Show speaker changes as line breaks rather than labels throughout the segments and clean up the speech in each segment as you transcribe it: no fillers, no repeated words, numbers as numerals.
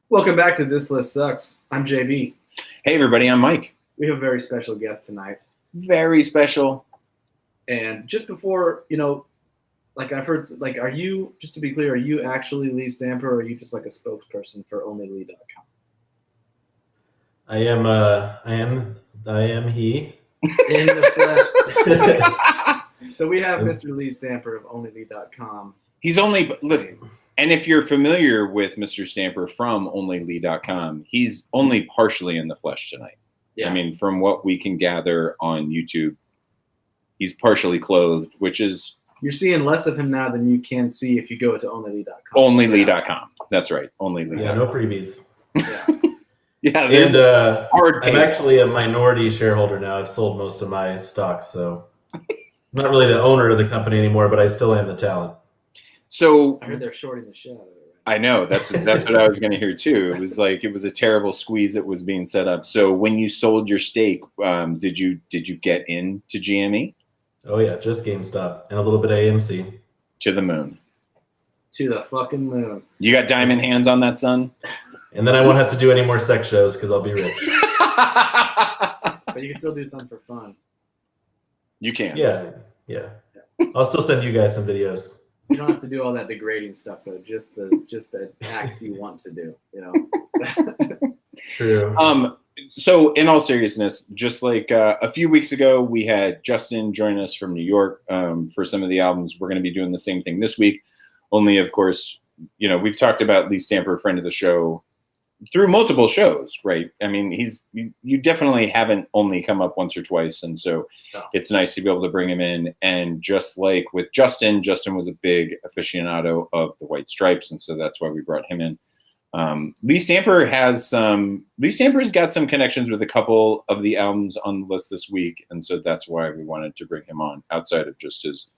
Welcome back to This List Sucks. I'm JB.
Hey everybody, I'm Mike.
We have a very special guest tonight.
Very special.
And just before, like I've heard, like, are you, just to be clear, are you actually Lee Stamper, or are you just like a spokesperson for OnlyLee.com?
I am he.
In the flesh. So we have Mr. Lee Stamper of OnlyLee.com.
He's only, listen, and if you're familiar with Mr. Stamper from OnlyLee.com, he's only partially in the flesh tonight. Yeah. I mean, from what we can gather on YouTube, he's partially clothed, which is...
You're seeing less of him now than you can see if you go to OnlyLee.com.
OnlyLee.com. That's right. OnlyLee.com.
Yeah, no freebies.
Yeah.
Yeah,
and I'm actually a minority shareholder now. I've sold most of my stocks, so I'm not really the owner of the company anymore, but I still am the talent.
So
I heard they're shorting the shit out of it.
I know that's what I was going to hear too. It was a terrible squeeze that was being set up. So when you sold your stake, did you get into GME?
Oh yeah, just GameStop and a little bit of AMC.
To the moon.
To the fucking moon.
You got diamond hands on that, son?
And then I won't have to do any more sex shows because I'll be rich.
But you can still do something for fun.
You can.
Yeah. I'll still send you guys some videos.
You don't have to do all that degrading stuff though. Just the acts you want to do.
True.
So in all seriousness, just like a few weeks ago, we had Justin join us from New York for some of the albums. We're going to be doing the same thing this week. Only, of course, we've talked about Lee Stamper, friend of the show, through multiple shows, right? I mean, you definitely haven't only come up once or twice, and so It's nice to be able to bring him in. And just like with Justin was a big aficionado of the White Stripes, and so that's why we brought him in. Lee Stamper's got some connections with a couple of the albums on the list this week, and so that's why we wanted to bring him on, outside of just his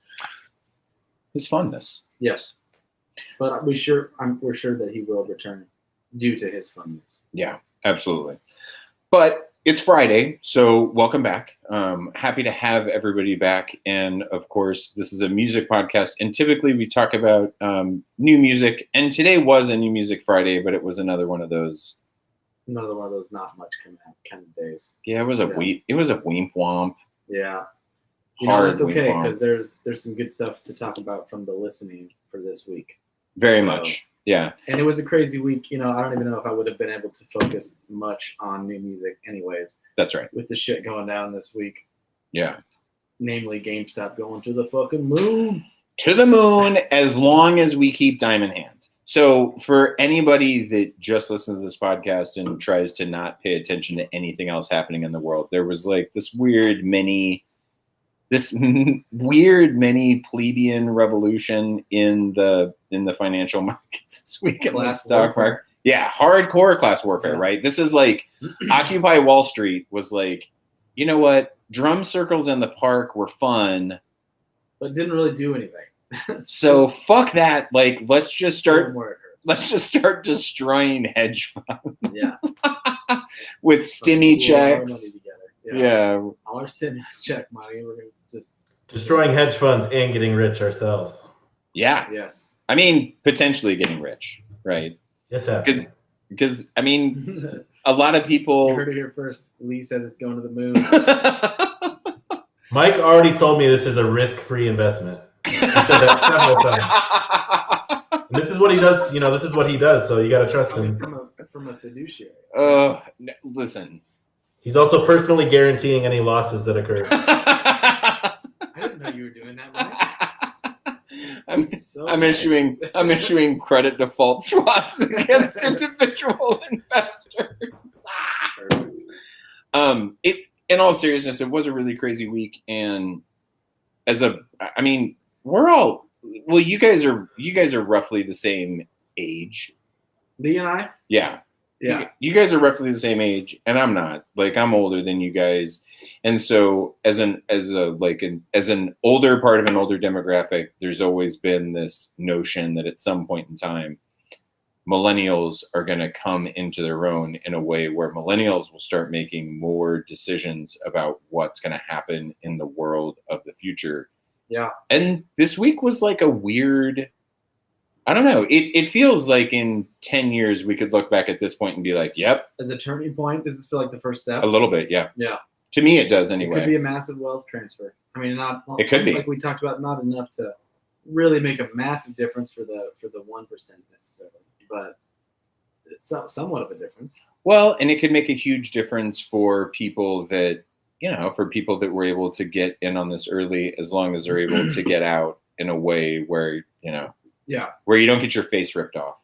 funness.
Yes, but we're sure that he will return due to his funness.
Yeah, absolutely. But it's Friday, so welcome back. Happy to have everybody back. And of course, this is a music podcast, and typically we talk about new music. And today was a New Music Friday, but it was another one of those
not much coming out kind of days.
Yeah, it was a weemp womp.
Yeah. It's okay because there's some good stuff to talk about from the listening for this week.
Very much. Yeah.
And it was a crazy week. I don't even know if I would have been able to focus much on new music anyways.
That's right.
With the shit going down this week.
Yeah.
Namely GameStop going to the fucking moon.
To the moon, as long as we keep diamond hands. So for anybody that just listens to this podcast and tries to not pay attention to anything else happening in the world, there was like this weird mini plebeian revolution in the financial markets this week in the stock market. Yeah, hardcore class warfare, right? This is like Occupy Wall Street was like, you know what? Drum circles in the park were fun,
but didn't really do anything.
So fuck that. Like, let's just start destroying hedge funds.
Yeah.
With stimmy checks. Yeah.
All our stimulus check money, we're gonna just
destroying hedge funds and getting rich ourselves.
Yeah.
Yes.
I mean, potentially getting rich, right?
It's happening.
Because I mean, a lot of people.
You heard it here first. Lee says it's going to the moon.
Mike already told me this is a risk-free investment. He said that several times. And this is what he does. This is what he does. So you got to trust him.
From a fiduciary.
Listen.
He's also personally guaranteeing any losses that occur.
I didn't know you were doing that, Mike.
I'm issuing credit default swaps against individual investors. In all seriousness, it was a really crazy week, and you guys are roughly the same age.
Lee and I?
Yeah.
Yeah.
You guys are roughly the same age, and I'm not. Like, I'm older than you guys. And so as an older part of an older demographic, there's always been this notion that at some point in time, millennials are going to come into their own in a way where millennials will start making more decisions about what's going to happen in the world of the future.
Yeah.
And this week was like a weird I don't know. It feels like in 10 years we could look back at this point and be like, yep.
As a turning point, does this feel like the first step?
A little bit, yeah.
Yeah.
To me, it does anyway.
It could be a massive wealth transfer. I mean,
It could be.
Like we talked about, not enough to really make a massive difference for the 1% necessarily, but it's somewhat of a difference.
Well, and it could make a huge difference for people that, were able to get in on this early, as long as they're able to get out in a way where, where you don't get your face ripped off.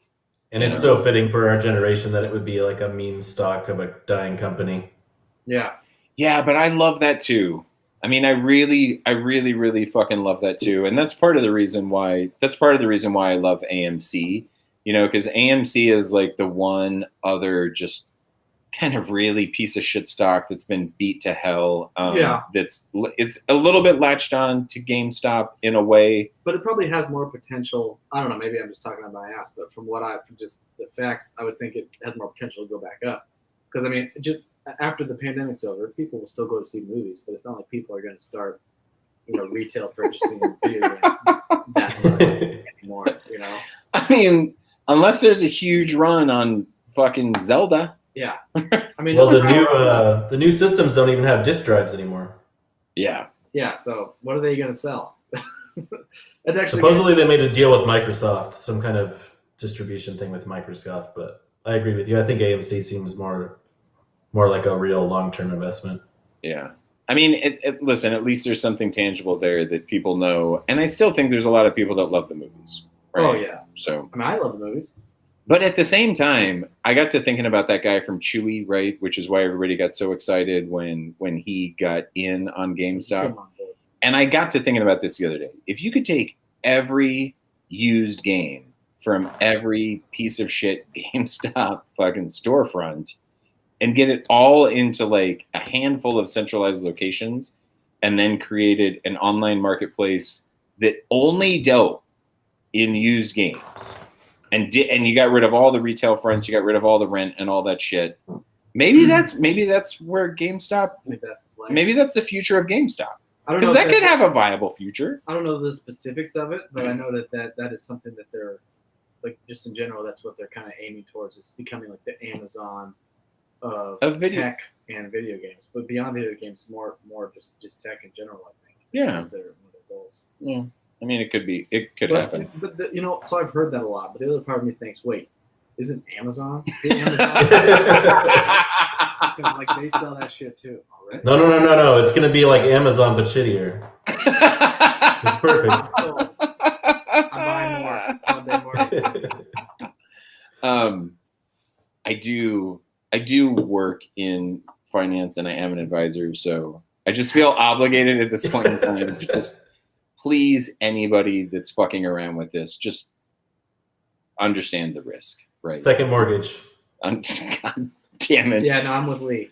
And it's so fitting for our generation that it would be like a meme stock of a dying company.
Yeah.
Yeah, but I love that too. I mean, I really, really fucking love that too. And that's part of the reason why I love AMC, because AMC is like the one other just kind of really piece of shit stock that's been beat to hell. It's a little bit latched on to GameStop in a way,
but it probably has more potential. I don't know. Maybe I'm just talking out my ass, but from just the facts, I would think it has more potential to go back up. Because I mean, just after the pandemic's over, people will still go to see movies, but it's not like people are going to start, retail purchasing video games that much anymore.
I mean, unless there's a huge run on fucking Zelda.
Yeah, I mean,
well, the new systems don't even have disk drives anymore.
Yeah.
Yeah. So what are they going to sell? That's actually
supposedly they made a deal with Microsoft, some kind of distribution thing with Microsoft. But I agree with you. I think AMC seems more like a real long-term investment.
Yeah. I mean, listen. At least there's something tangible there that people know, and I still think there's a lot of people that love the movies. Right?
Oh yeah.
So
I mean, I love the movies.
But at the same time, I got to thinking about that guy from Chewy, right? Which is why everybody got so excited when he got in on GameStop. And I got to thinking about this the other day. If you could take every used game from every piece of shit GameStop fucking storefront and get it all into like a handful of centralized locations and then created an online marketplace that only dealt in used games. And you got rid of all the retail fronts, you got rid of all the rent and all that shit. Maybe that's where GameStop. Maybe that's the future of GameStop. Because that could have a viable future.
I don't know the specifics of it, but I know that is something that they're like, just in general. That's what they're kind of aiming towards, is becoming like the Amazon of tech and video games. But beyond video games, more just tech in general. I think.
Yeah.
One of their goals.
Yeah. I mean, it could happen.
But so I've heard that a lot. But the other part of me thinks, wait, isn't Amazon? Because like they sell that shit too already.
No. It's gonna be like Amazon but shittier. It's perfect.
So, I'm buying more.
I do work in finance and I am an advisor, so I just feel obligated at this point in time to just please anybody that's fucking around with this, just understand the risk, right?
Second mortgage.
God damn it.
Yeah, no, I'm with Lee.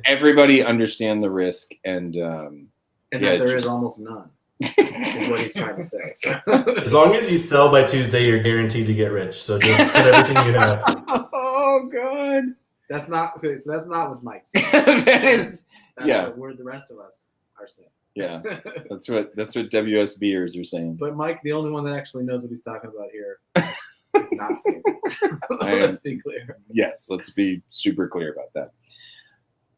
Everybody understand the risk and
there is almost none. Is what he's trying to say. So.
As long as you sell by Tuesday, you're guaranteed to get rich. So just get everything you have.
Oh God.
That's not okay. So that's not what Mike said.
That's
what word the rest of us are saying.
Yeah, that's what WSBers are saying.
But Mike, the only one that actually knows what he's talking about here, is not saying that. Let's be clear.
Yes, let's be super clear about that.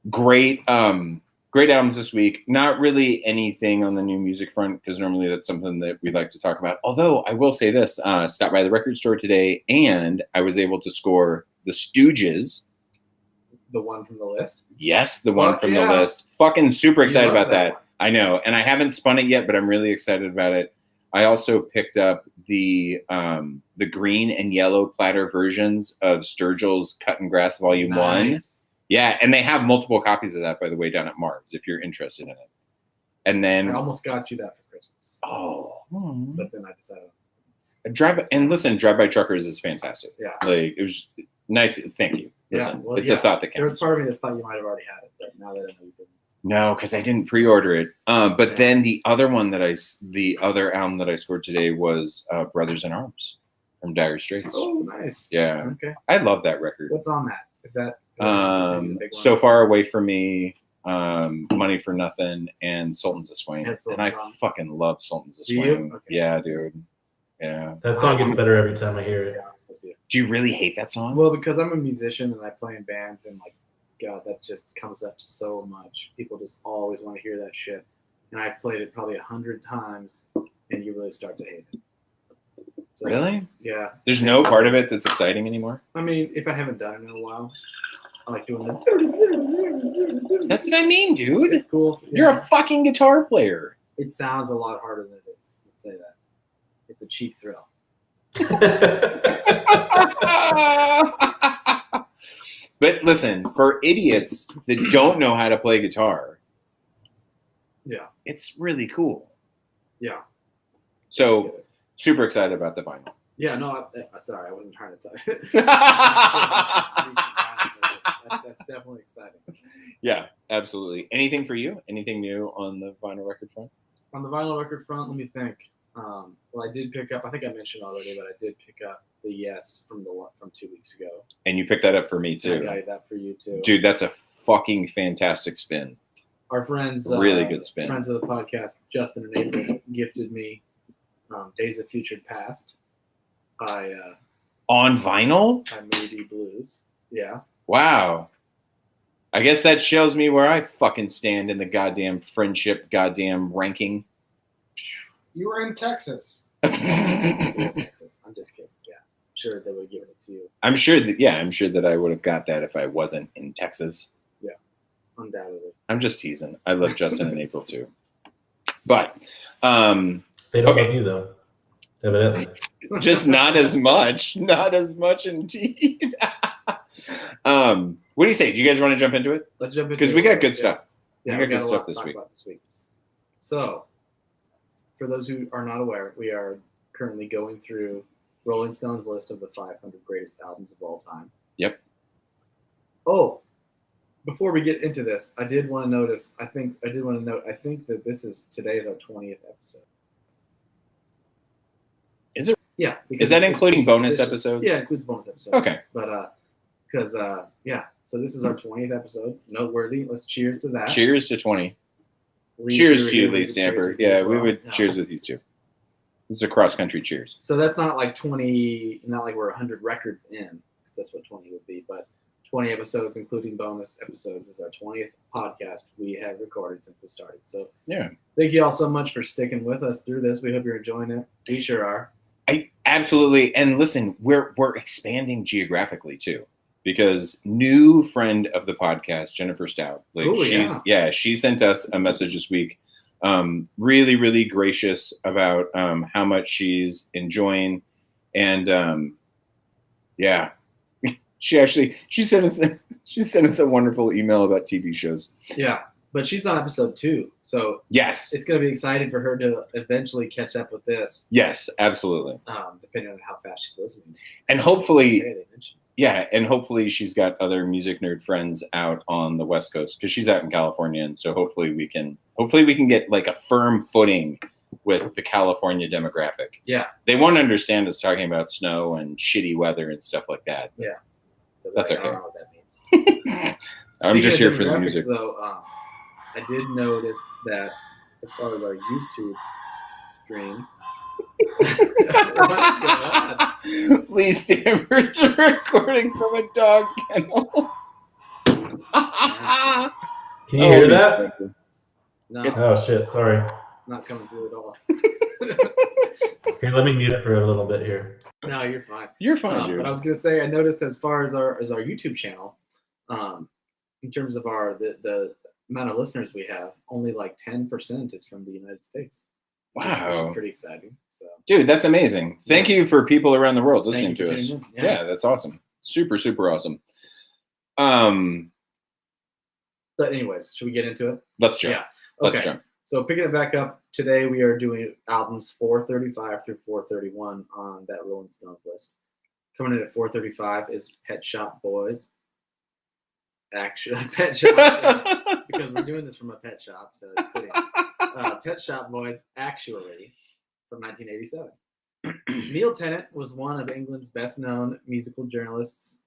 Great albums this week. Not really anything on the new music front, because normally that's something that we like to talk about. Although I will say this, stopped by the record store today and I was able to score the Stooges.
The one from the list?
Yes, the one from the list. Fucking super excited about that. I know, and I haven't spun it yet, but I'm really excited about it. I also picked up the green and yellow platter versions of Sturgill's Cut and Grass Volume 1. Yeah, and they have multiple copies of that, by the way, down at Marv's, if you're interested in it. And then
I almost got you that for Christmas.
Oh.
But then I decided.
Drive-By Truckers is fantastic.
Yeah.
Like, it was nice. Thank you. Listen,
well,
it's a thought that counts.
There was part of me that thought you might have already had it, but now that I know you didn't.
No, because I didn't pre-order it. But then the other album that I scored today was Brothers in Arms from Dire Straits.
Oh, nice.
Yeah.
Okay.
I love that record.
What's on that? Is that
So Far Away From Me, Money for Nothing, and Sultans of Swing. And I fucking love Sultans of Swing.
Okay.
Yeah, dude. Yeah.
That song gets better every time I hear
To
it.
be honest with you.
Do you really hate that song?
Well, because I'm a musician and I play in bands, and like, God, that just comes up so much. People just always want to hear that shit, and I've played it probably 100 times, and you really start to hate it. So,
Really?
Yeah.
There's no part of it that's exciting anymore?
I mean, if I haven't done it in a while, I like doing the.
That's what I mean, dude.
It's cool.
You're a fucking guitar player.
It sounds a lot harder than it is. Let's say that. It's a cheap thrill.
But listen, for idiots that don't know how to play guitar,
Yeah.
it's really cool.
Yeah.
So super excited about the vinyl.
Yeah. No. Sorry, I wasn't trying to tell you. That's definitely exciting.
Yeah, absolutely. Anything for you? Anything new on the vinyl record front?
On the vinyl record front, let me think. Well, I did pick up. I think I mentioned already, but I did pick up the Yes from 2 weeks ago.
And you picked that up for me
I
too.
got that for you too,
Dude, that's a fucking fantastic spin.
Our friends,
Really good spin.
friends of the podcast, Justin and April, gifted me "Days of Future Past" by
On vinyl?
Moody Blues. Yeah.
Wow. I guess that shows me where I fucking stand in the goddamn friendship goddamn ranking.
You were in Texas.
Texas. I'm just kidding. Yeah. I'm sure they would have given it to you.
I'm sure that I would have got that if I wasn't in Texas.
Yeah. Undoubtedly.
I'm just teasing. I love Justin and April too. But
They don't love you though, evidently.
just not as much. Not as much indeed. What do you say? Do you guys want to jump into it?
Let's jump into it.
Because we got good stuff.
Yeah,
we got
a
good
lot
stuff
to
this
talk
week.
about this week. So, for those who are not aware, we are currently going through Rolling Stone's list of the 500 greatest albums of all time.
Yep.
Oh, before we get into this, I did want to note. I think that today is our 20th episode.
Is it?
Yeah.
Is that including bonus
official.
episodes?
Yeah, it includes bonus episodes.
Okay.
But so this is our 20th episode. Noteworthy. Let's cheers to that.
Cheers to 20.
Lee,
Cheers to you,
we
Lee
would cheers
Stamper.
with you
Yeah,
as
we
well.
would
Yeah.
cheers with you too. This is a cross-country cheers.
So that's not like 20, not like we're 100 records in, because that's what 20 would be, but 20 episodes, including bonus episodes, is our 20th podcast we have recorded since we started. So
Yeah.
thank you all so much for sticking with us through this. We hope you're enjoying it. We sure are.
I absolutely. And listen, we're expanding geographically too, because new friend of the podcast, Jennifer Stout, like
Ooh, yeah.
she sent us a message this week. Really, really gracious about how much she's enjoying, and yeah, she sent us a wonderful email about TV shows.
Yeah, but she's on episode 2, so
Yes,
it's going to be exciting for her to eventually catch up with this.
yes, absolutely,
Depending on how fast she's listening.
and hopefully.
Okay, they mentioned.
Yeah, and hopefully she's got other music nerd friends out on the West Coast because she's out in California, and so hopefully we can get like a firm footing with the California demographic.
Yeah,
They won't understand us talking about snow and shitty weather and stuff like that.
yeah.
That's
I don't
okay.
know what that means.
I'm just
Speaking
here
of
for the
demographics,
music.
Though, I did notice that as far as our YouTube stream, what's going on?
Lee Stanford's recording from a dog kennel.
Can you hear that?
No,
Oh shit! Sorry.
not coming through at all.
Here, let me mute it for a little bit here.
No, you're fine.
You're fine, dude.
But I was gonna say, I noticed as far as our YouTube channel, in terms of the amount of listeners we have, only like 10% is from the United States. Which
Wow.
is pretty exciting. So
Dude, that's amazing. Thank you for people around the world listening
thank you
to
for
us.
tuning in.
Yeah, that's awesome. Super, super awesome.
But anyways, should we get into it?
Let's jump.
Yeah.
Let's
Okay.
jump.
So picking it back up, today we are doing albums 435 through 431 on that Rolling Stones list. Coming in at 435 is Pet Shop Boys. Actually, Pet Shop, because we're doing this from a pet shop, so it's fitting. Pet Shop Boys, Actually, from 1987. Neil Tennant was one of England's best-known music journalists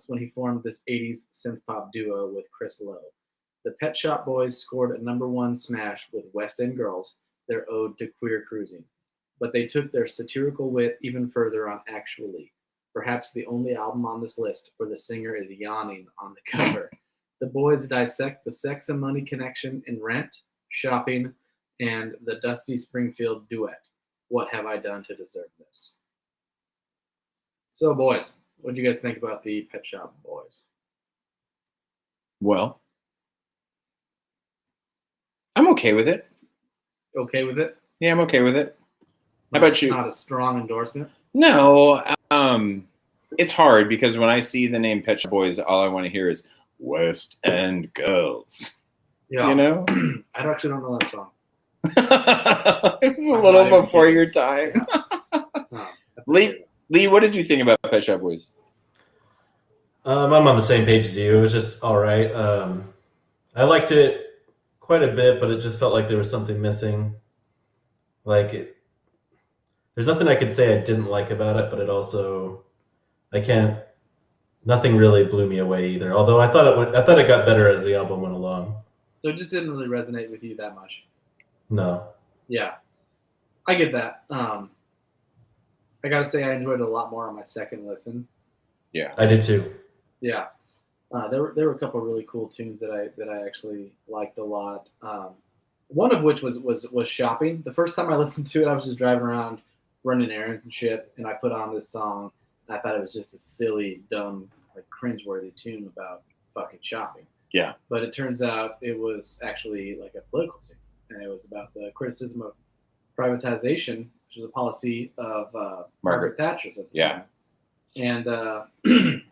when he formed this 80s synth-pop duo with Chris Lowe. The Pet Shop Boys scored a #1 smash with West End Girls, their ode to queer cruising. but they took their satirical wit even further on Actually, perhaps the only album on this list where the singer is yawning on the cover. The boys dissect the sex and money connection in Rent, Shopping, and the Dusty Springfield duet. What have I done to deserve this? So, boys, what do you guys think about the Pet Shop Boys?
Well, I'm okay with it.
Okay with it?
Yeah, I'm okay with it. How about you?
Not a strong endorsement.
No, it's hard because when I see the name Pet Shop Boys, all I want to hear is West End Girls.
Yeah.
You know?
I actually don't know that song.
It was a little before your time.
Yeah. No,
Lee, what did you think about Pet Shop Boys?
I'm on the same page as you. It was just all right. I liked it quite a bit, but it just felt like there was something missing. Like, there's nothing I could say I didn't like about it, but it also, nothing really blew me away either. Although I thought it got better as the album went along.
So it just didn't really resonate with you that much.
No.
Yeah, I get that. I gotta say I enjoyed it a lot more on my second listen.
Yeah,
I did too.
Yeah, there were a couple of really cool tunes that I actually liked a lot. One of which was Shopping. The first time I listened to it, I was just driving around running errands and shit, and I put on this song. And I thought it was just a silly, dumb, like cringeworthy tune about fucking shopping.
Yeah.
But it turns out it was actually like a political tune, and it was about the criticism of privatization, which was a policy of Margaret Thatcher's at the time. And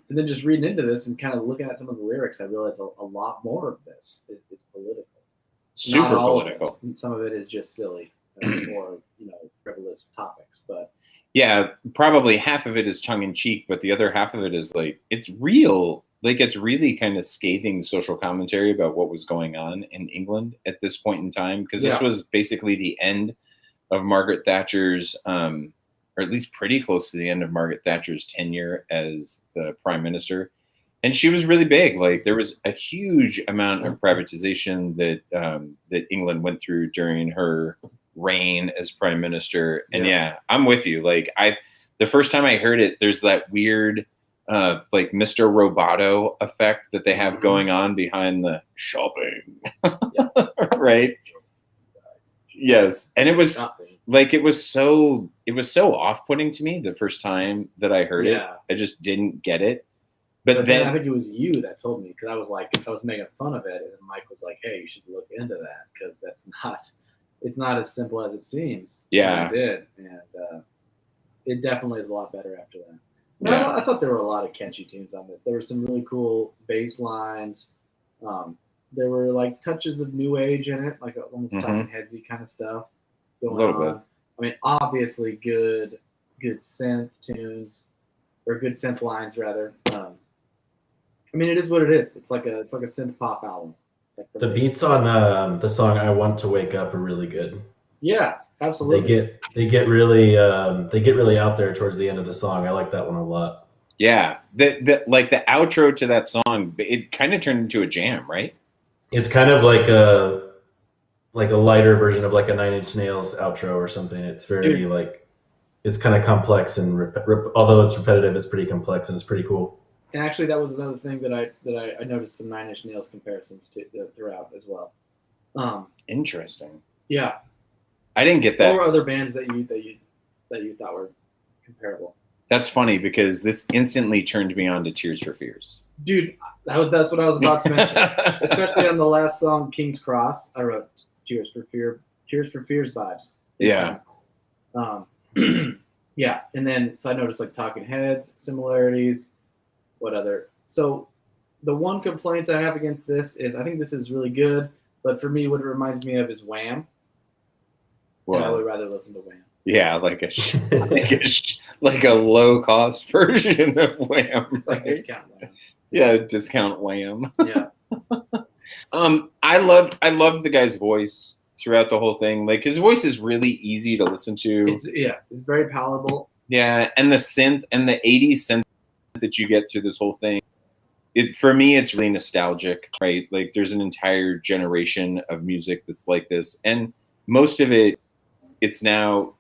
and then just reading into this and kind of looking at some of the lyrics, I realized a lot more of this is political.
Super political.
Some of it is just silly or frivolous topics, but
yeah, probably half of it is tongue in cheek, but the other half of it is like it's real. Like it's really kind of scathing social commentary about what was going on in England at this point in time, because this was basically the end of Margaret Thatcher's, or at least pretty close to the end of Margaret Thatcher's tenure as the prime minister. And she was really big. Like there was a huge amount of privatization that England went through during her reign as prime minister. And yeah, I'm with you. Like the first time I heard it, there's that weird like Mr. Roboto effect that they have going on behind the shopping. Right? Yes. And it was like it was so off-putting to me the first time that I heard it. I just didn't get it. But then
I think it was you that told me, because I was making fun of it, and Mike was like, "Hey, you should look into that because it's not as simple as it seems."
Yeah,
I did, and it definitely is a lot better after that. Yeah. I thought there were a lot of catchy tunes on this. There were some really cool bass lines. There were like touches of new age in it, like almost Talking Headsy kind of stuff going on. Bit. I mean, obviously good synth tunes, or good synth lines rather. I mean, it is what it is. It's like a synth pop album. Like
the beats on the song "I Want to Wake Up" are really good.
Yeah, absolutely.
They get really out there towards the end of the song. I like that one a lot.
Yeah, the outro to that song, it kind of turned into a jam, right?
It's kind of like a lighter version of like a Nine Inch Nails outro or something. It's very it's kind of complex and although it's repetitive, it's pretty complex and it's pretty cool.
And actually, that was another thing that I noticed some Nine Inch Nails comparisons throughout as well.
Interesting.
Yeah,
I didn't get that.
Or other bands that you thought were comparable.
That's funny because this instantly turned me on to Tears for Fears.
Dude, that's what I was about to mention. Especially on the last song, King's Cross, I wrote Tears for Fears vibes.
Yeah.
Yeah, and then so I noticed like Talking Heads similarities. What other? So the one complaint I have against this is I think this is really good, but for me, what it reminds me of is Wham. Well, and I would rather listen to Wham.
Yeah, like a low cost version of Wham.
It's like Discount Wham.
Yeah, Discount Wham.
Yeah.
I loved the guy's voice throughout the whole thing. Like his voice is really easy to listen to.
It's very palatable.
Yeah, and the synth and the 80s synth that you get through this whole thing, for me it's really nostalgic, right? Like there's an entire generation of music that's like this, and most of it's now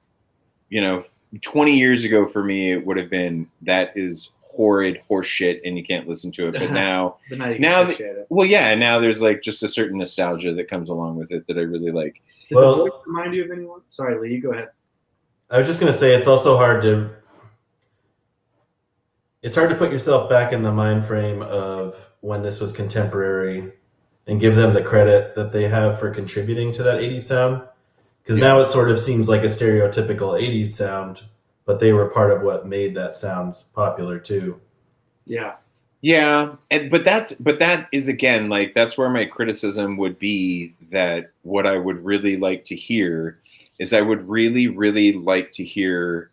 you know, 20 years ago for me, it would have been, that is horrid horse shit and you can't listen to it. But now,
But now you can
now,
appreciate it.
well, yeah, now there's like just a certain nostalgia that comes along with it that I really like.
Did
Well-
the voice remind you of anyone? Sorry, Lee, you go ahead.
I was just gonna say it's also hard to. It's hard to put yourself back in the mind frame of when this was contemporary, and give them the credit that they have for contributing to that '80s sound. Because now it sort of seems like a stereotypical '80s sound, but they were part of what made that sound popular too.
Yeah.
Yeah, but that is, again, like, that's where my criticism would be, that what I would really like to hear is, I would really, really like to hear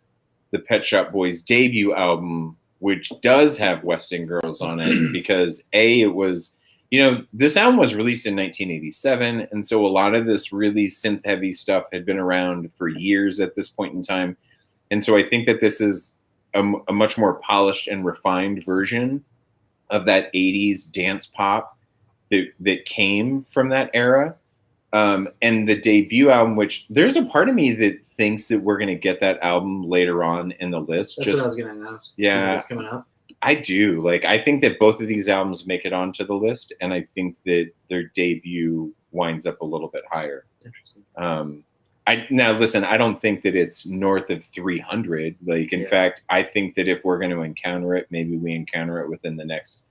the Pet Shop Boys debut album, which does have West End Girls on it, because it was, you know, this album was released in 1987, and so a lot of this really synth heavy stuff had been around for years at this point in time, and so I think that this is a much more polished and refined version of that 80s dance pop that came from that era. And the debut album, which there's a part of me that thinks that we're going to get that album later on in the list.
That's what I was going to ask.
Yeah.
It's coming up.
I do. Like, I think that both of these albums make it onto the list, and I think that their debut winds up a little bit higher.
Interesting.
Now listen, I don't think that it's north of 300. Like, in fact, I think that if we're going to encounter it, maybe we encounter it within the next,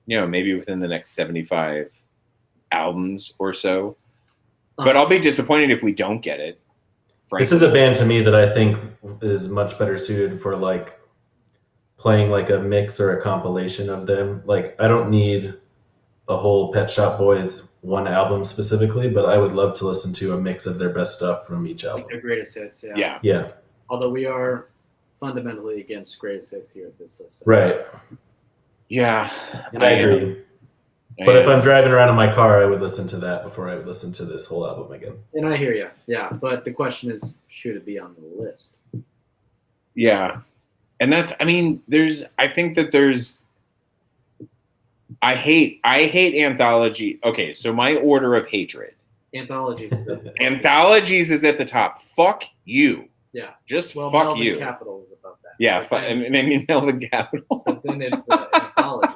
maybe within the next 75 albums or so. But I'll be disappointed if we don't get it. Frankly.
This is a band to me that I think is much better suited for like playing like a mix or a compilation of them. Like, I don't need a whole Pet Shop Boys one album specifically, but I would love to listen to a mix of their best stuff from each album.
Like their greatest hits,
Yeah.
Although we are fundamentally against greatest hits here at this list.
Right.
Yeah.
And I agree. But if I'm driving around in my car, I would listen to that before I would listen to this whole album again.
And I hear you. Yeah. But the question is, should it be on the list?
Yeah. And I think that there's, I hate anthology. Okay, so my order of hatred.
Anthologies.
Anthologies is at the top. Fuck you.
Yeah.
Just fuck
Melvin
you.
Capital is above that.
Yeah, I mean Melvin Capital.
But then it's anthologies.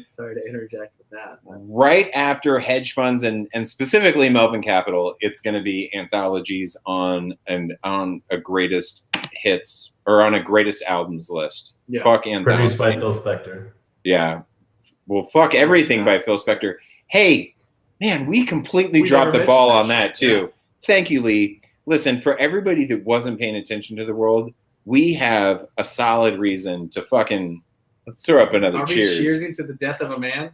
Sorry to interject with that.
Right after hedge funds and specifically Melvin Capital, it's going to be anthologies on a greatest hits or on a greatest albums list.
Yeah.
Fuck anthologies.
Produced by Phil Spector.
Yeah. Well, fuck everything by Phil Spector. Hey, man, we completely dropped the ball on that too. Yeah. Thank you, Lee. Listen, for everybody that wasn't paying attention to the world, we have a solid reason to fucking, let's throw up another cheers.
Are we cheersing to the death of a man?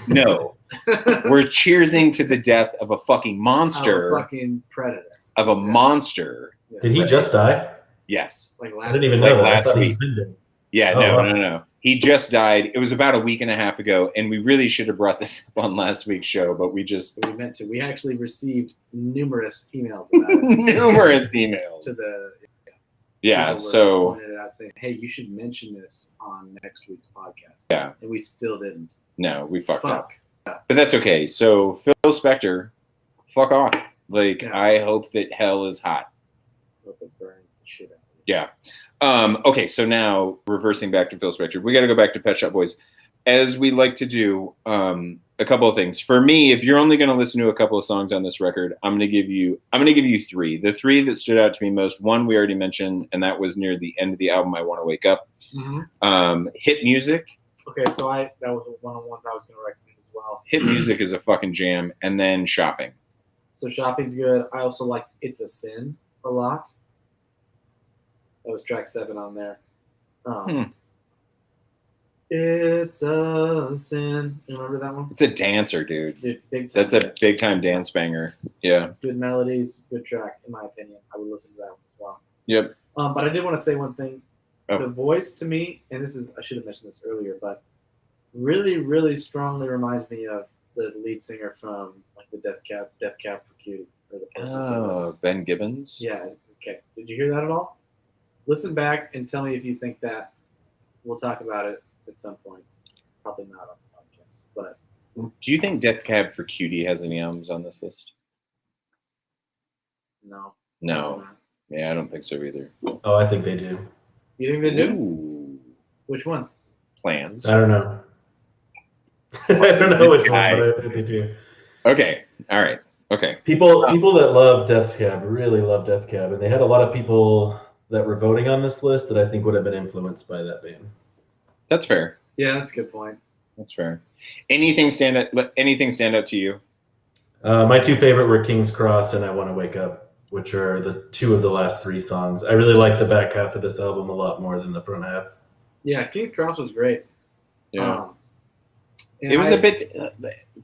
No. We're cheersing to the death of a fucking monster.
Of a fucking predator.
Of a monster.
Yeah.
Did he just die?
Yes.
Like
I didn't even know that.
Last
I thought
week.
he's been dead.
Yeah,
Oh,
no. He just died. It was about a week and a half ago, and we really should have brought this up on last week's show, but we
meant to. We actually received numerous emails about it.
Numerous emails.
To the
so
pointed it out saying, hey, you should mention this on next week's podcast.
Yeah.
And we still didn't.
No, we fucked up. But that's okay. So Phil Spector, fuck off. Like, I hope that hell is hot.
Hope it burns the shit out of you.
Yeah. Okay, so now reversing back to Phil Spector, we got to go back to Pet Shop Boys. As we like to do, a couple of things. For me, if you're only going to listen to a couple of songs on this record, I'm going to give you three. The three that stood out to me most, one we already mentioned, and that was near the end of the album, I Want to Wake Up.
Mm-hmm.
Hit Music.
Okay, so that was one of the ones I was going to recommend as well.
Hit Music is a fucking jam, and then Shopping.
So Shopping's good. I also like It's a Sin a lot. That was track 7 on there. It's a Sin. You remember that one?
It's a dancer, dude.
That's
a big time dance banger. Yeah.
Good melodies, good track, in my opinion. I would listen to that one as well.
Yep.
But I did want to say one thing.
Oh.
The voice to me, and I should have mentioned this earlier, but really, really strongly reminds me of the lead singer from like the Death Cab for Cutie or the Postal Service.
Ben Gibbons.
Yeah. Okay. Did you hear that at all? Listen back and tell me if you think that. We'll talk about it at some point. Probably not on the podcast, but.
Do you think Death Cab for Cutie has any albums on this list?
No.
No. Yeah, I don't think so either.
Oh, I think they do.
You think they do?
Ooh.
Which one?
Plans.
I don't know. I don't know which one, but I think they do.
Okay. All right. Okay.
People that love Death Cab really love Death Cab, and they had a lot of people that were voting on this list that I think would have been influenced by that band.
That's fair.
Yeah, that's a good point.
That's fair. Anything stand out to you?
My two favorite were King's Cross and I Want to Wake Up, which are the two of the last three songs. I really like the back half of this album a lot more than the front half.
Yeah, King's Cross was great.
Yeah. It was a bit.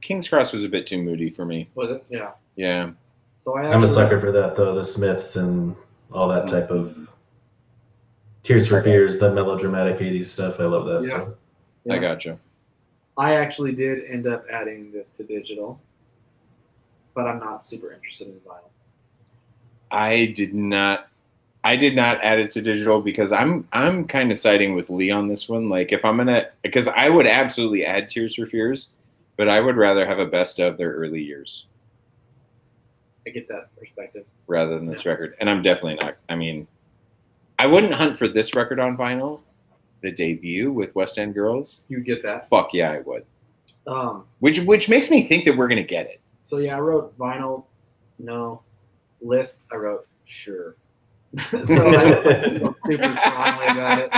King's Cross was a bit too moody for me.
Was it? Yeah.
Yeah.
So
I'm a sucker for that, though. The Smiths and all that type of Tears for Fears, the melodramatic 80s stuff. I love that stuff.
I gotcha.
I actually did end up adding this to digital, but I'm not super interested in vinyl.
I did not add it to digital because I'm kind of siding with Lee on this one. Like if I'm gonna, because I would absolutely add Tears for Fears, but I would rather have a best of their early years.
I get that perspective.
Rather than this record. And I'm definitely not, I mean, I wouldn't hunt for this record on vinyl, the debut with West End Girls.
You get that?
Fuck yeah, I would. Which makes me think that we're gonna get it.
So yeah, I wrote vinyl, no. List, I wrote sure. So I don't feel super strongly about it,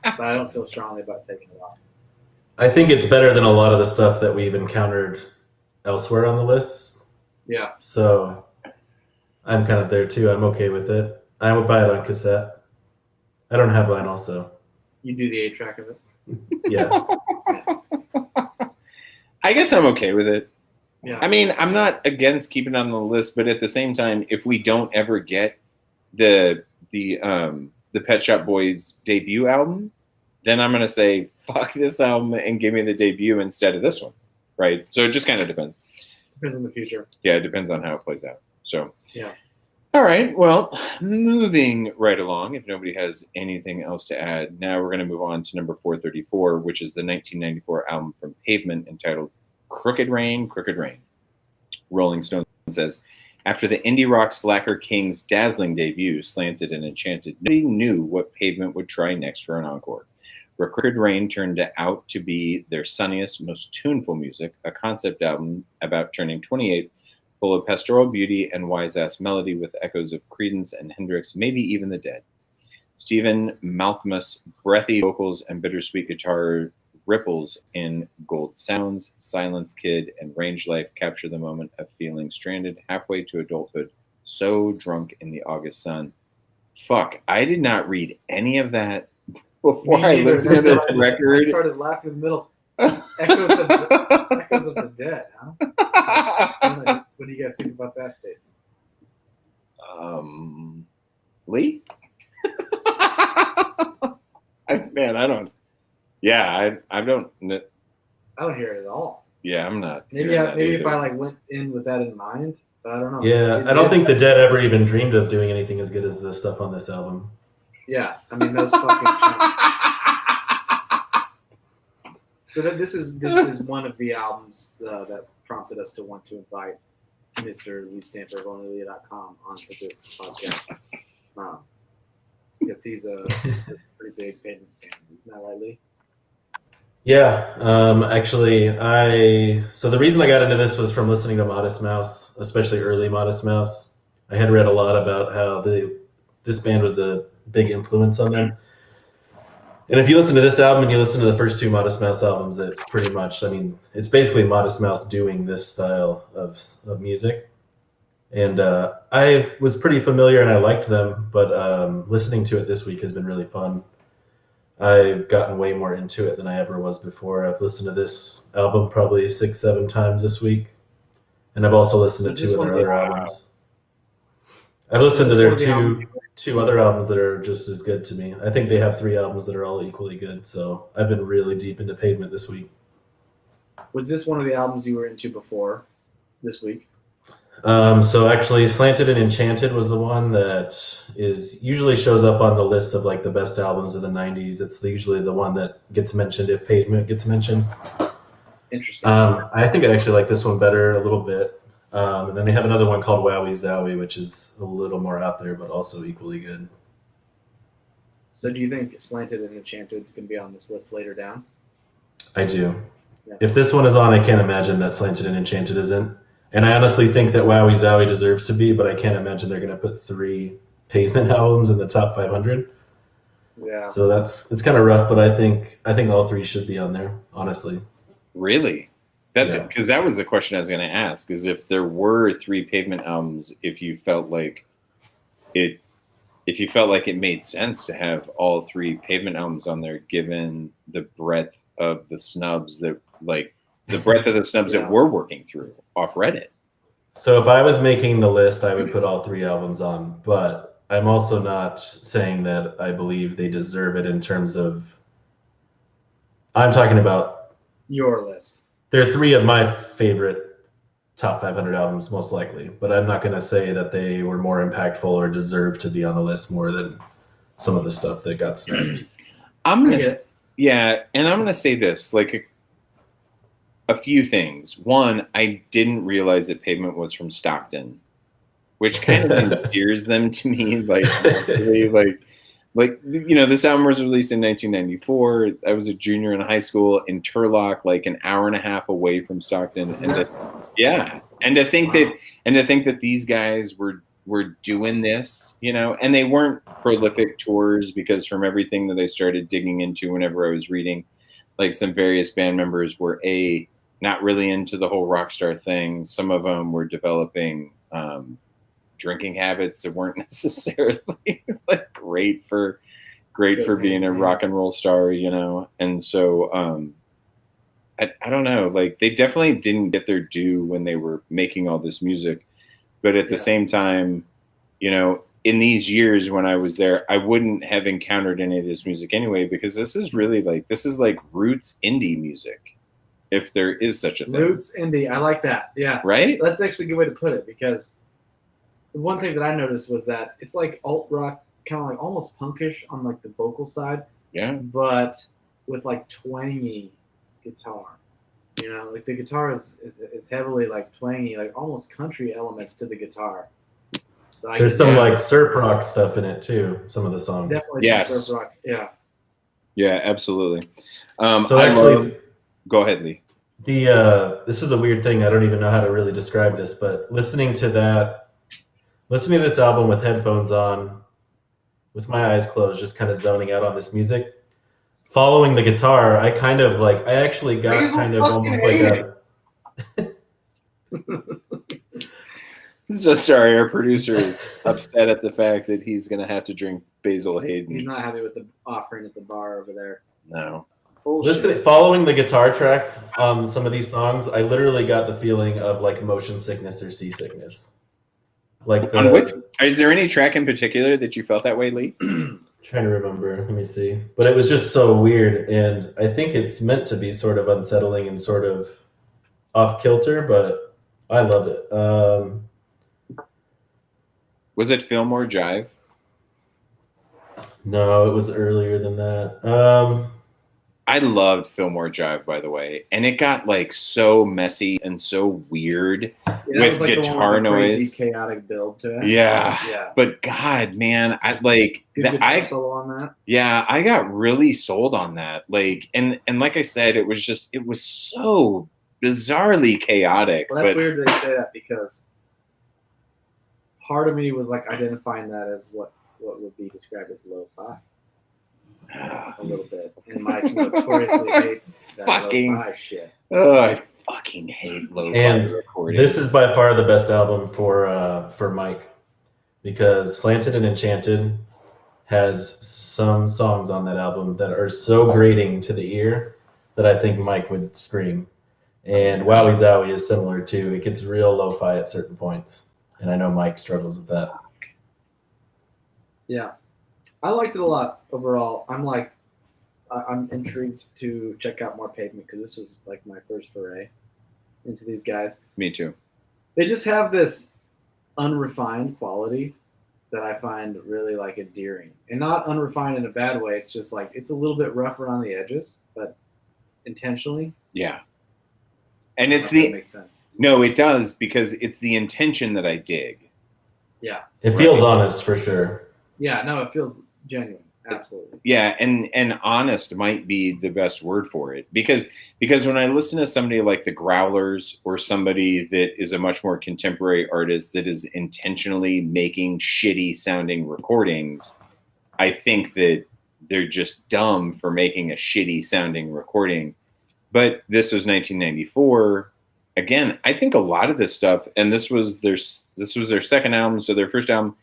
but I don't feel strongly about taking it off.
I think it's better than a lot of the stuff that we've encountered elsewhere on the list.
Yeah.
So I'm kind of there too. I'm okay with it. I would buy it on cassette. I don't have vinyl, so.
You do the 8-track of it?
Yeah.
I guess I'm okay with it.
Yeah.
I mean, I'm not against keeping it on the list, but at the same time, if we don't ever get the Pet Shop Boys debut album, then I'm gonna say fuck this album and give me the debut instead of this one, right? So it just kind of depends.
Depends on the future.
Yeah, it depends on how it plays out. So
yeah.
All right. Well, moving right along. If nobody has anything else to add, now we're gonna move on to number 434, which is the 1994 album from Pavement entitled Crooked Rain, Crooked Rain. Rolling Stone says, after the indie rock slacker King's dazzling debut, Slanted and Enchanted, nobody knew what Pavement would try next for an encore. Crooked Rain turned out to be their sunniest, most tuneful music, a concept album about turning 28, full of pastoral beauty and wise-ass melody with echoes of Creedence and Hendrix, maybe even the Dead. Stephen Malkmus' breathy vocals and bittersweet guitar ripples in Gold Sounds, Silence Kid, and Range Life capture the moment of feeling stranded halfway to adulthood, so drunk in the August sun. Fuck, I did not read any of that before I listened to this record.
I started laughing in the middle. Echoes of the Dead, huh? What do you guys think about that statement?
Lee? I don't. Yeah, I don't.
I don't hear it at all.
Yeah, I'm not.
Maybe if I went in with that in mind, but I don't know.
Yeah, I don't think the Dead ever even dreamed of doing anything as good as the stuff on this album.
Yeah, I mean those fucking chunks. So this is one of the albums that prompted us to want to invite Mr. Lee Stamper of Onlylia.com onto this podcast. Because he's a pretty big Pavement fan. Isn't that right, Lee?
Yeah, actually, so the reason I got into this was from listening to Modest Mouse, especially early Modest Mouse. I had read a lot about how this band was a big influence on them. And if you listen to this album and you listen to the first two Modest Mouse albums, it's pretty much, I mean, it's basically Modest Mouse doing this style of music. And I was pretty familiar and I liked them, but listening to it this week has been really fun. I've gotten way more into it than I ever was before. I've listened to this album probably 6-7 times this week. And I've also listened to two of their other albums. I've listened to their two other albums that are just as good to me. I think they have 3 albums that are all equally good. So I've been really deep into Pavement this week.
Was this one of the albums you were into before this week?
So actually, Slanted and Enchanted was the one that usually shows up on the list of like the best albums of the 90s. It's usually the one that gets mentioned if Pavement gets mentioned.
Interesting.
I think I actually like this one better a little bit. And then they have another one called Wowie Zowie, which is a little more out there, but also equally good.
So do you think Slanted and Enchanted is going to be on this list later down?
I do.
Yeah.
If this one is on, I can't imagine that Slanted and Enchanted isn't. And I honestly think that Wowie Zowie deserves to be, but I can't imagine they're going to put 3 Pavement albums in the top 500.
Yeah.
So it's kind of rough, but I think all 3 should be on there, honestly.
Really? That's
Yeah.
because that was the question I was going to ask. Is if there were 3 Pavement albums, if you felt like it made sense to have all 3 Pavement albums on there, given the breadth of the snubs that that we're working through off Reddit.
So if I was making the list, I would put all 3 albums on, but I'm also not saying that I believe they deserve it in terms of. I'm talking about.
Your list.
They're 3 of my favorite top 500 albums, most likely, but I'm not going to say that they were more impactful or deserve to be on the list more than some of the stuff that got snubbed.
I'm gonna say this, like a few things. One, I didn't realize that Pavement was from Stockton, which kind of endears them to me. Like this album was released in 1994. I was a junior in high school in Turlock, like an hour and a half away from Stockton, and to think that these guys were doing this, and they weren't prolific tours, because from everything that I started digging into whenever I was reading, like some various band members were not really into the whole rock star thing. Some of them were developing drinking habits that weren't necessarily like great for being a rock and roll star, and so I don't know, like they definitely didn't get their due when they were making all this music. But at the same time, in these years when I was there, I wouldn't have encountered any of this music anyway, because this is like roots indie music, if there is such a thing.
Roots indie, I like that. Yeah.
Right?
That's actually a good way to put it, because the one thing that I noticed was that it's like alt rock, kind of like almost punkish on like the vocal side.
Yeah.
But with like twangy guitar. Like the guitar is heavily like twangy, like almost country elements to the guitar. So
there's some like surf rock stuff in it too. Some of the songs.
Definitely some surf rock. Yeah.
Yeah, absolutely.
So actually,
go ahead, Lee.
This was a weird thing. I don't even know how to really describe this, but listening to this album with headphones on, with my eyes closed, just kind of zoning out on this music. Following the guitar, I actually got kind of almost like a.
So sorry, our producer is upset at the fact that he's going to have to drink Basil Hayden.
He's not happy with the offering at the bar over there.
No.
Following the guitar track on some of these songs, I literally got the feeling of like motion sickness or seasickness.
Is there any track in particular that you felt that way, Lee?
Trying to remember. Let me see. But it was just so weird, and I think it's meant to be sort of unsettling and sort of off kilter, but I love it.
Was it Fillmore Jive?
No, it was earlier than that.
I loved Fillmore Jive, by the way, and it got like so messy and so weird with like guitar noise,
crazy, chaotic build to it.
Yeah. But God, man, I like
that. Solo on that.
Yeah, I got really sold on that. Like, and like I said, it was so bizarrely chaotic.
Well, that's weird that you say that, because part of me was like identifying that as what would be described as lo-fi. A little bit, and Mike notoriously hates that lo-fi shit.
Oh, I fucking hate lo-fi recording.
This is by far the best album for Mike, because Slanted and Enchanted has some songs on that album that are so grating to the ear that I think Mike would scream. And Wowie Zowie is similar too. It gets real lo-fi at certain points, and I know Mike struggles with that.
Yeah. I liked it a lot overall. I'm intrigued to check out more Pavement, because this was like my first foray into these guys.
Me too.
They just have this unrefined quality that I find really like endearing, and not unrefined in a bad way. It's just like it's a little bit rough around the edges, but intentionally.
Yeah. And it's
that makes sense.
No, it does, because it's the intention that I dig.
Yeah.
It feels honest for sure.
Yeah, no, it feels genuine. Absolutely.
Yeah, and honest might be the best word for it, because when I listen to somebody like the Growlers, or somebody that is a much more contemporary artist that is intentionally making shitty sounding recordings, I think that they're just dumb for making a shitty sounding recording. But this was 1994. Again, I think a lot of this stuff, and this was their second album, so their first album,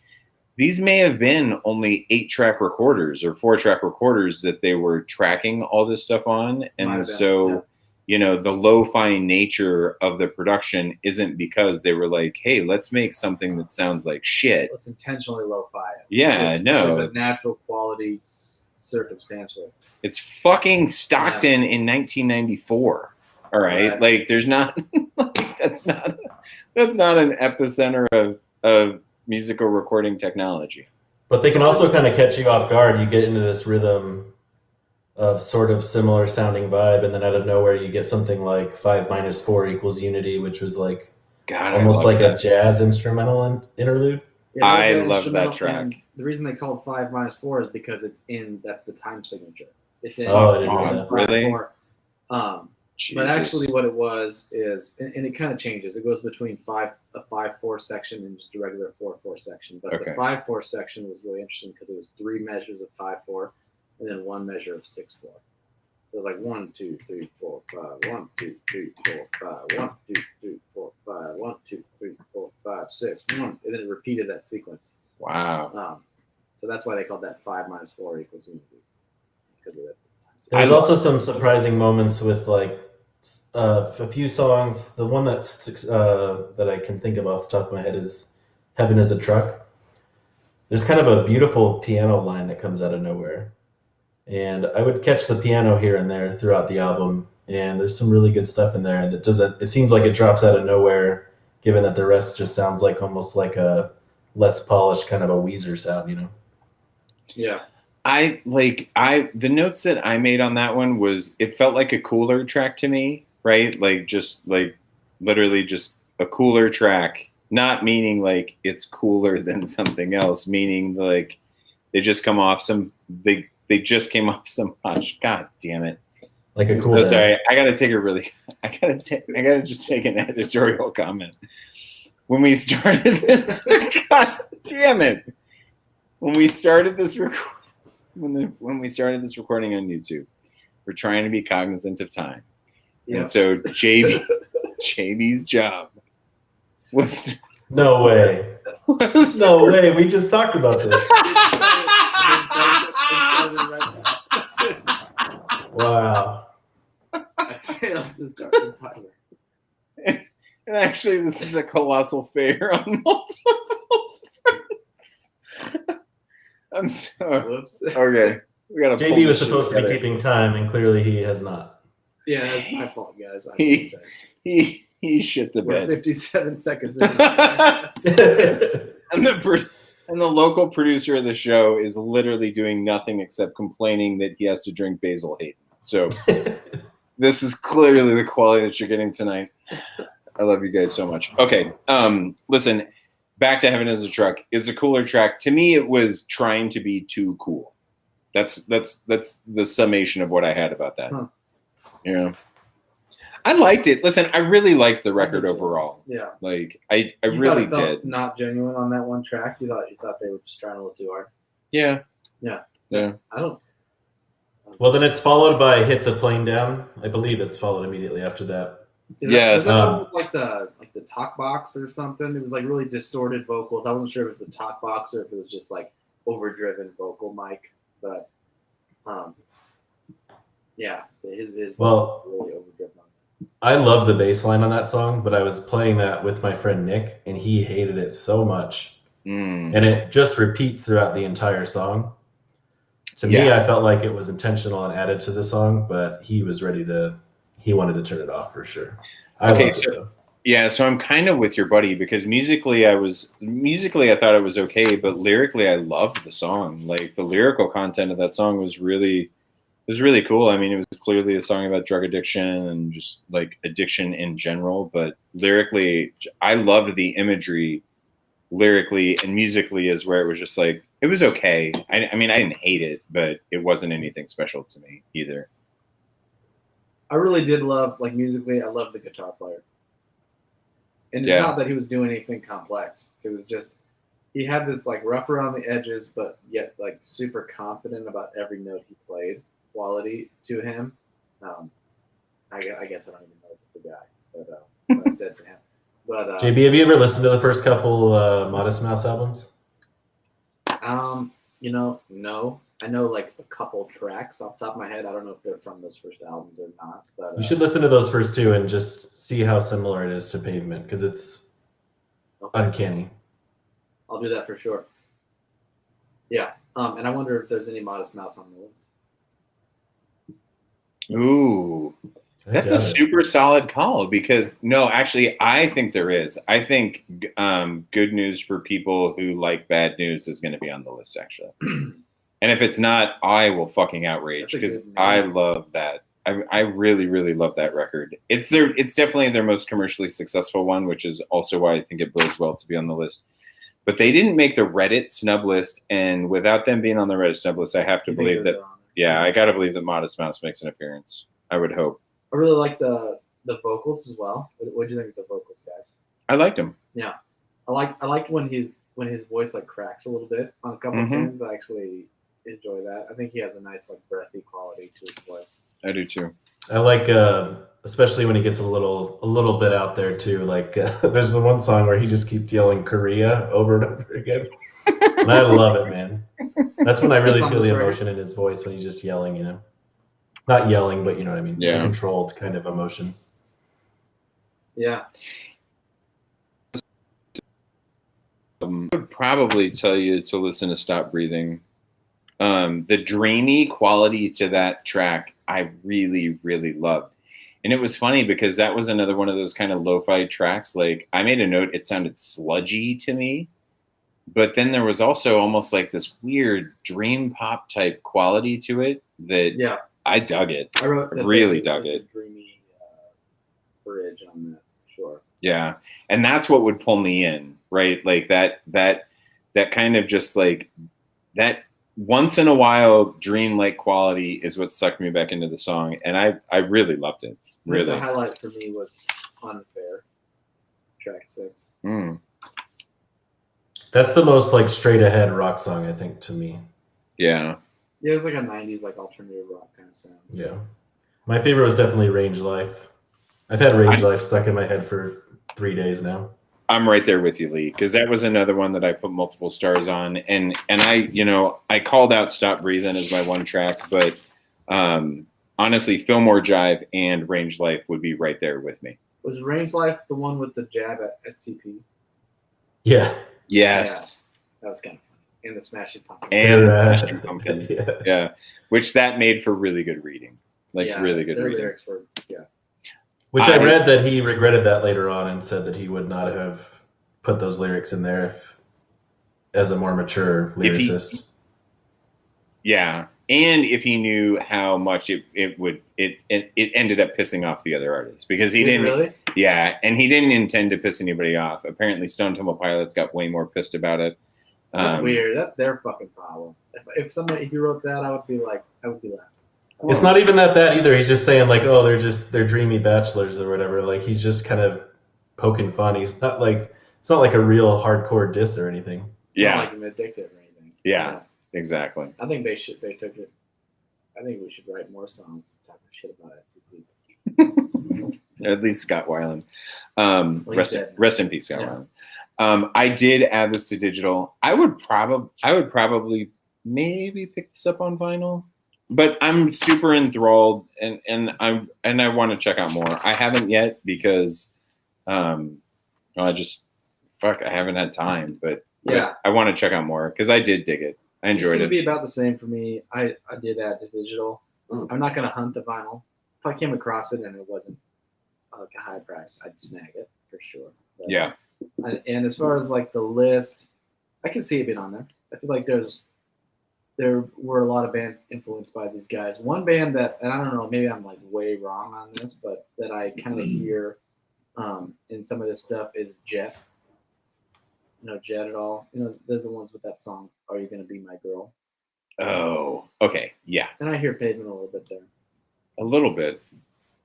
these may have been only 8-track recorders or 4-track recorders that they were tracking all this stuff on. And so, the lo-fi nature of the production isn't because they were like, hey, let's make something that sounds like shit.
Let's intentionally lo-fi it.
Yeah, no.
There's a natural quality circumstantially.
It's fucking Stockton in 1994. All right. Like, there's not, that's not an epicenter of musical recording technology.
But they can also kind of catch you off guard. You get into this rhythm of sort of similar sounding vibe, and then out of nowhere you get something like 5 - 4 = unity, which was like almost like a jazz instrumental interlude.
Yeah,
I love that track.
The reason they called 5 - 4 is because that's the time signature. It's in
I didn't know that.
Really?
But actually what it was is, and it kind of changes. It goes between a 5/4 section and just a regular 4/4 section. But the 5/4 section was really interesting because it was 3 measures of 5/4 and then 1 measure of 6/4. So it was like 1 2 3 4 5, 1 2 3 4 5, 1 2 3 4 5, 1 2 3 4 5 6 1, and then it repeated that sequence.
Wow.
So that's why they called that 5 - 4 = unity. Because of that.
There's also some surprising moments with like a few songs. The one that I can think of off the top of my head is "Heaven Is a Truck." There's kind of a beautiful piano line that comes out of nowhere, and I would catch the piano here and there throughout the album. And there's some really good stuff in there that doesn't. It seems like it drops out of nowhere, given that the rest just sounds like almost like a less polished kind of a Weezer sound,
Yeah.
The notes that I made on that one was, it felt like a cooler track to me, right? Like, just like literally just a cooler track, not meaning like it's cooler than something else, meaning like they just came off some punch. God damn it.
Like a cooler.
So sorry, I gotta just make an editorial comment. When we started this, God damn it. When we started this when we started this recording on YouTube, we're trying to be cognizant of time. Yeah. And so JB's job was
No way. We just talked about this. Wow.
I failed to start the timer.
And actually, this is a colossal failure on multiple fronts. I'm sorry.
Whoops.
Okay. We gotta
JD was supposed to be keeping time, and clearly he has not.
Yeah, that's my fault, guys. I apologize.
He shit the bed.
57 seconds in.
And the local producer of the show is literally doing nothing except complaining that he has to drink Basil Hayden. So this is clearly the quality that you're getting tonight. I love you guys so much. Okay. Listen, back to Heaven Is a Truck. It's a cooler track. To me, it was trying to be too cool. That's the summation of what I had about that. Huh. Yeah. I liked it. Listen, I really liked the record overall.
Yeah.
Like I really did.
Not genuine on that one track. You thought they were just trying a little too hard.
Yeah.
Yeah.
Yeah.
I don't.
Well, then it's followed by "Hit the Plane Down." I believe it's followed immediately after that.
Yes.
Like the talk box or something. It was like really distorted vocals. I wasn't sure if it was the talk box or if it was just like overdriven vocal mic, but yeah, his
well,
really overdriven.
I love the bass line on that song, but I was playing that with my friend Nick, and he hated it so much. And it just repeats throughout the entire song. To me, I felt like it was intentional and added to the song, but he wanted to turn it off for sure.
So I'm kind of with your buddy, because musically I thought it was okay, but lyrically I loved the song. Like, the lyrical content of that song was really was really cool. I mean, it was clearly a song about drug addiction and just like addiction in general. But lyrically, I loved the imagery. Lyrically and musically, is where it was just like it was okay. I mean, I didn't hate it, but it wasn't anything special to me either.
I really did love, like, musically, I love the guitar player. And it's
Yeah.
not that he was doing anything complex. It was just, he had this, like, rough around the edges, but yet, like, super confident about every note he played quality to him. I guess I don't even know if it's a guy, but what I said to him. But
JB, have you ever listened to the first couple Modest Mouse albums?
you know, no. I know, like, a couple tracks off the top of my head. I don't know if they're from those first albums or not. But
You should listen to those first two and just see how similar it is to Pavement, because it's uncanny.
I'll do that for sure. Yeah. And I wonder if there's any Modest Mouse on the list.
Ooh, that's a super solid call because no, actually, I think there is. I think Good News for People Who Like Bad News is going to be on the list, actually. And if it's not, I will fucking outrage because I love that. I really, really love that record. It's definitely their most commercially successful one, which is also why I think it bodes well to be on the list. But they didn't make the Reddit snub list, and without them being on the Reddit snub list, I have to believe that. Yeah, I gotta believe that Modest Mouse makes an appearance. I would hope.
I really like the vocals as well. What do you think of the vocals, guys?
I liked him.
Yeah, I liked when his voice like cracks a little bit on a couple of tunes. I actually enjoy that. I think he has a nice like breathy quality to his voice.
I do too.
I like, especially when he gets a little bit out there too. Like there's the one song where he just keeps yelling Korea over and over again, and I love it, man. That's when I really feel the emotion in his voice when he's just yelling, you know. Not yelling, but you know what I mean. Yeah. A controlled kind of emotion.
Yeah.
I would probably tell you to listen to Stop Breathing. The dreamy quality to that track, I really, really loved. And it was funny because that was another one of those kind of lo-fi tracks. Like I made a note, it sounded sludgy to me. But then there was also almost like this weird dream pop type quality to it that I dug it. I really dug it.
Dreamy bridge on that, sure.
Yeah, and that's what would pull me in, right? Like that kind of just like that once in a while dream-like quality is what sucked me back into the song, and I really loved it. Really,
the highlight for me was Unfair, track 6.
That's the most like straight ahead rock song, I think, to me.
Yeah.
Yeah, it was like a 90s like alternative rock kind of sound.
Yeah. My favorite was definitely Range Life. I've had Range Life stuck in my head for 3 days now.
I'm right there with you, Lee, because that was another one that I put multiple stars on. And I called out Stop Breathing as my one track, but honestly, Fillmore Jive and Range Life would be right there with me.
Was Range Life the one with the jab at STP?
Yeah.
Yes.
Yeah, that was kind of funny. And the Smashing Pumpkin.
And the Smashing Pumpkin. Yeah. Which that made for really good reading. Really good reading.
Lyrics were,
Which I read that he regretted that later on and said that he would not have put those lyrics in there as a more mature lyricist.
Yeah. And if he knew how much it ended up pissing off the other artists because he didn't
really?
Yeah, and he didn't intend to piss anybody off. Apparently Stone Temple Pilots got way more pissed about it.
That's weird. That's their fucking problem. If you wrote that, I would be laughing.
It's not even that bad either. He's just saying like, oh, they're dreamy bachelors or whatever. Like he's just kind of poking fun. It's not like a real hardcore diss or anything.
It's not like Vindictive or anything.
Yeah. Exactly.
I think they took it. I think we should write more songs talking shit about STP.
At least Scott Weiland. Rest in peace, Scott Weiland. I did add this to digital. I would probably maybe pick this up on vinyl, but I'm super enthralled and I want to check out more. I haven't yet because I haven't had time, but I want to check out more because I did dig it. I enjoyed it.
It's going to be about the same for me. I did add to digital. I'm not going to hunt the vinyl. If I came across it and it wasn't like a high price, I'd snag it for sure. But,
yeah.
And as far as like the list, I can see it being on there. I feel like there's there were a lot of bands influenced by these guys. One band that, and I don't know, maybe I'm like way wrong on this, but that I kind of hear in some of this stuff is Jet. You know Jet at all? You know, they're the ones with that song, "Are You Gonna Be My Girl?"
Oh, okay, yeah,
And I hear Pavement a little bit there.
a little bit,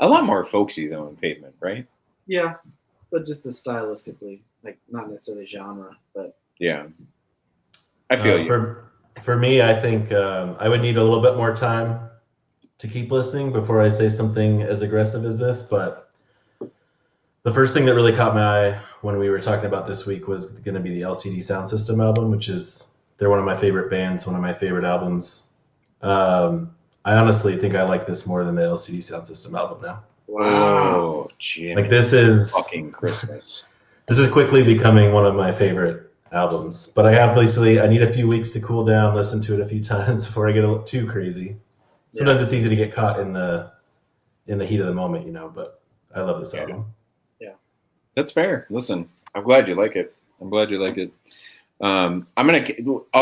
a lot more folksy though in Pavement, right?
Yeah, but just the stylistically, like not necessarily genre, but
Yeah, I feel you.
For me, I think I would need a little bit more time to keep listening before I say something as aggressive as this. But the first thing that really caught my eye when we were talking about this week was going to be the LCD Sound System album, which is they're one of my favorite bands, one of my favorite albums. I honestly think I like this more than the LCD Sound System album now.
wow.
Oh, Jimmy.
Like this is
fucking Christmas.
This is quickly becoming one of my favorite albums. But I need a few weeks to cool down, listen to it a few times before I get too crazy. Sometimes it's easy to get caught in the heat of the moment, you know. But I love this album.
Yeah,
That's fair. Listen, I'm glad you like it. I'll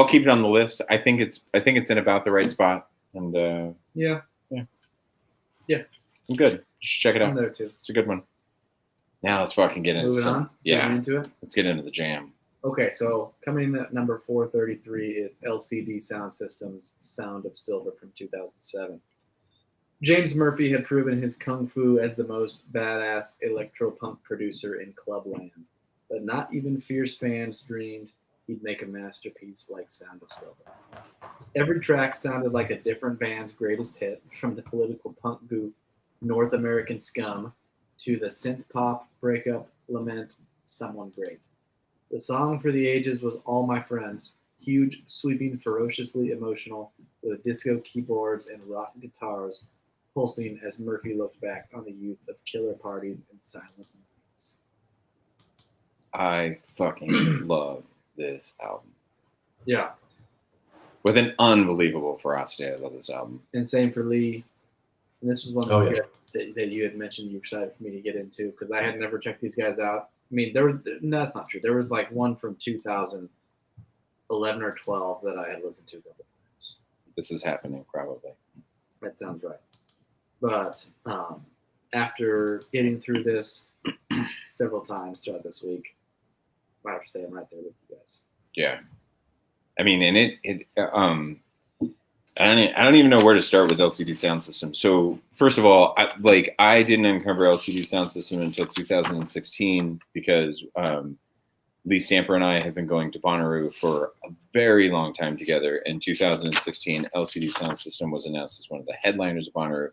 keep it on the list. I think it's in about the right spot, and
yeah,
I'm good. Just check it
I'm
out.
there too.
It's a good one. Now let's fucking get into
Moving
some.
on,
Yeah,
getting into it.
let's get into the jam.
Okay, so coming in at number 433 is LCD Sound System's "Sound of Silver" from 2007. James Murphy had proven his kung fu as the most badass electropunk producer in clubland, but not even fierce fans dreamed he'd make a masterpiece like "Sound of Silver." Every track sounded like a different band's greatest hit, from the political punk goof North American Scum to the synth pop breakup lament "Someone Great." The song for the ages was "All My Friends," huge, sweeping, ferociously emotional, with disco keyboards and rock guitars pulsing as Murphy looked back on the youth of killer parties and silent moments.
I fucking love this album
Yeah,
with an unbelievable ferocity. I love this album.
and same for Lee. And this was one
Oh,
of the
yeah.
guys that you had mentioned you were excited for me to get into, because I had never checked these guys out. I mean, no, that's not true. There was like one from 2011 or 12 that I had listened to a couple times.
This is happening probably.
That sounds right. But after getting through this several times throughout this week, I have to say I'm right there with you guys.
Yeah, I mean, and I don't even know where to start with LCD Sound System. So first of all, I didn't uncover LCD Sound System until 2016 because Lee Stamper and I have been going to Bonnaroo for a very long time together. In 2016, LCD Sound System was announced as one of the headliners of Bonnaroo.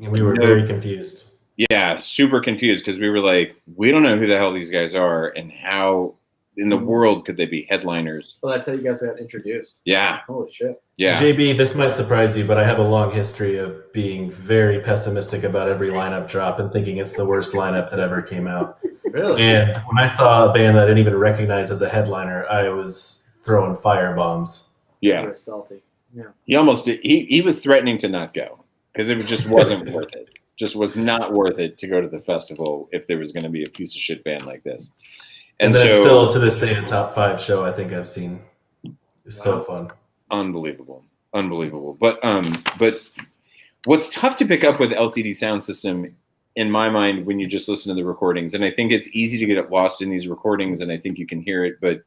And we were very confused.
Yeah, super confused because we were like, we don't know who the hell these guys are and how in the world could they be headliners?
Well, that's how you guys got introduced.
Yeah.
Holy shit.
Yeah.
JB, this might surprise you, but I have a long history of being very pessimistic about every lineup drop and thinking it's the worst lineup that ever came out.
Really?
And when I saw a band that I didn't even recognize as a headliner, I was throwing firebombs.
Yeah.
You were salty. Yeah.
He almost did. He was threatening to not go because it just wasn't worth it. Just was not worth it to go to the festival if there was going to be a piece of shit band like this.
And then it's still to this day a top 5 show I think I've seen. It's so fun.
Unbelievable. But what's tough to pick up with LCD Sound System, in my mind, when you just listen to the recordings, and I think it's easy to get lost in these recordings, and I think you can hear it, but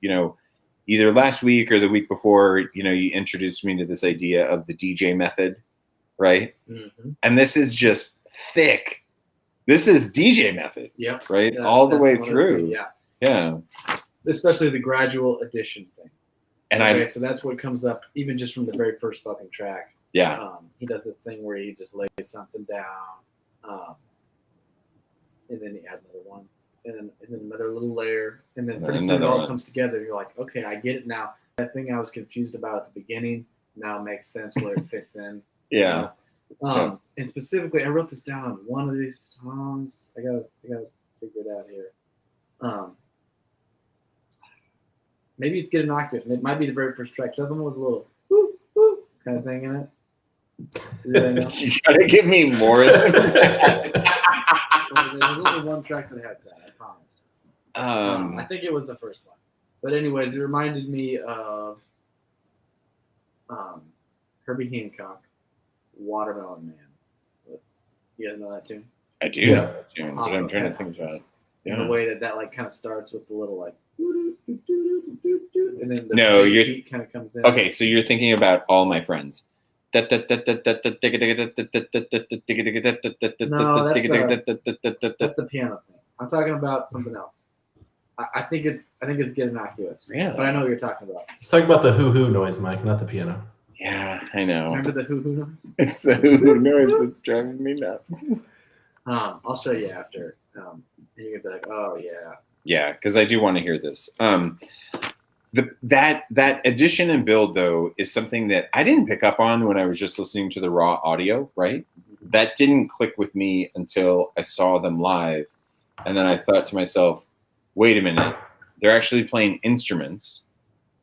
either last week or the week before, you introduced me to this idea of the DJ method, right?
Mm-hmm.
And this is just thick. This is DJ method,
Yep.
right?
Yeah,
all the way through.
Yeah.
Yeah.
Especially the gradual addition thing.
And
so that's what comes up even just from the very first fucking track.
Yeah.
He does this thing where he just lays something down, and then he adds another one, and then another little layer, and then pretty soon it all comes together. You're like, okay, I get it now. That thing I was confused about at the beginning now makes sense where it fits in.
Yeah.
And specifically, I wrote this down on one of these songs. I gotta figure it out here. Maybe it's Get an Octave. It might be the very first track. Some of them with a little woo woo kind of thing in it.
You gotta give me more than that.
There's only one track that has that, I promise. I think it was the first one. But anyways, it reminded me of Herbie Hancock, Watermelon Man. You guys know that tune?
I do
Yeah.
know that tune, but I'm trying to think about it.
In the
Yeah.
way that like kind of starts with the little like, and then the
No,
big
you're-
beat kind of comes in.
Okay, so you're thinking about All My Friends.
That's the piano thing. I'm talking about something else. I think it's Get Innocuous.
Really?
But I know what you're talking about.
He's talking about the hoo-hoo noise, Mike, not the piano.
Yeah, I know.
Remember the hoo-hoo noise?
It's the hoo-hoo noise that's driving me nuts.
I'll show you after. And you can be like, oh yeah.
Yeah, because I do want to hear this. That addition and build though is something that I didn't pick up on when I was just listening to the raw audio, right? That didn't click with me until I saw them live. And then I thought to myself, wait a minute, they're actually playing instruments.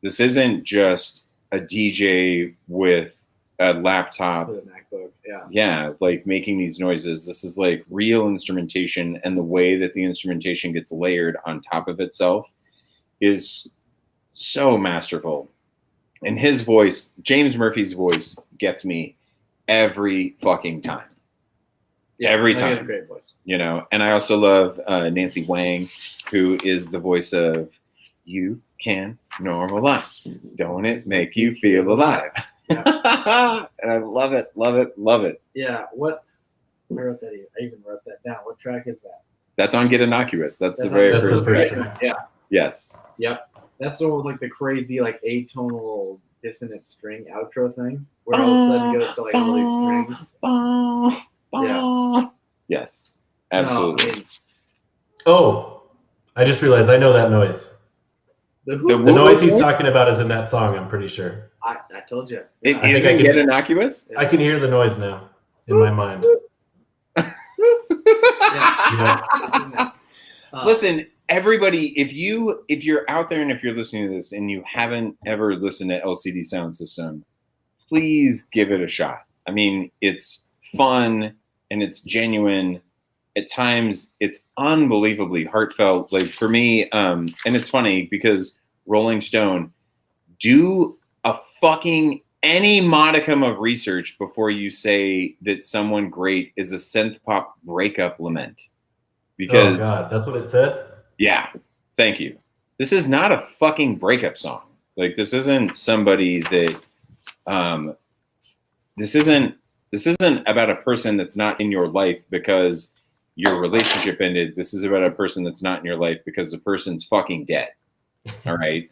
This isn't just a DJ with a laptop.
With a MacBook, yeah.
Yeah, like making these noises. This is like real instrumentation, and the way that the instrumentation gets layered on top of itself is so masterful. And his voice, James Murphy's voice, gets me every fucking time.
Yeah,
Every
no, he has
time.
a great voice.
You know, and I also love Nancy Wang, who is the voice of You Can Normalize. Don't it make you feel alive?
Yeah.
And I love it, love it, love it.
Yeah, what? I wrote that. I even wrote that down. What track is that?
That's on Get Innocuous. That's the
That's
very
That's the
first
first
track.
track.
Yeah.
Yes.
Yep. That's the one with like the crazy like atonal dissonant string outro thing, where all of a sudden it goes to like all these strings. Yeah.
Yes.
No,
Absolutely.
I mean,
Oh, I just realized I know that noise.
the
The
The
What
noise
was
he's
it?
talking about is in that song, I'm pretty sure.
I told you.
It
I think
is
I
in
can-
Get Innocuous?
I can hear the noise now in my mind.
Yeah. It's in there.
Listen, everybody, if you're out there and if you're listening to this and you haven't ever listened to LCD Sound System, please give it a shot. I mean, it's fun and it's genuine. At times, it's unbelievably heartfelt. Like for me, and it's funny because Rolling Stone, do a fucking any modicum of research before you say that someone great is a synth pop breakup lament. Because
Oh God, that's what it said?
yeah, thank you. This is not a fucking breakup song. Like this isn't somebody that this isn't about a person that's not in your life because your relationship ended. This is about a person that's not in your life because the person's fucking dead. All right.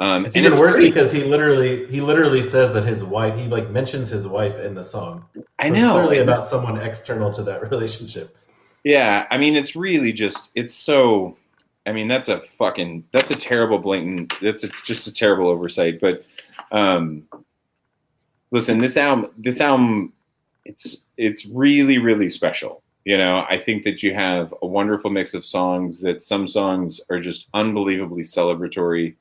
It's
and
even worse
great.
because he literally says that his wife, he like mentions his wife in the song.
I
So
know.
It's clearly
and-
about someone external to that relationship.
Yeah, I mean, it's really just, it's so, I mean, that's a terrible blatant, just a terrible oversight. But listen, this album, it's really, really special. You know, I think that you have a wonderful mix of songs that some songs are just unbelievably celebratory.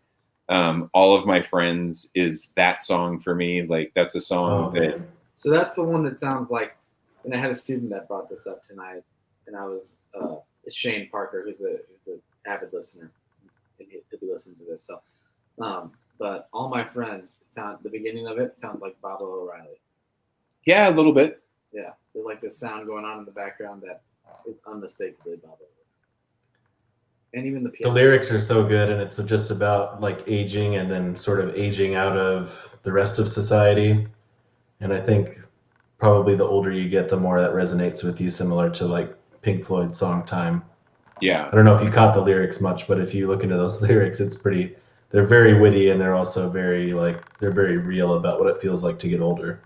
All of My Friends is that song for me. Like that's a song that,
Man.
So that's the one that sounds like, and I had a student that brought this up tonight, and I was it's Shane Parker, who's an avid listener, and he'll be listening to this. So, but All My Friends, the beginning of it sounds like Bob O'Reilly.
yeah, a little bit.
Yeah, there's like this sound going on in the background that is unmistakably Bob O'Reilly. And even the
The
piano.
lyrics are so good, and it's just about like aging and then sort of aging out of the rest of society. And I think probably the older you get, the more that resonates with you, similar to like Pink Floyd's song Time.
Yeah.
I don't know if you caught the lyrics much, but if you look into those lyrics, they're very witty, and they're also they're very real about what it feels like to get older.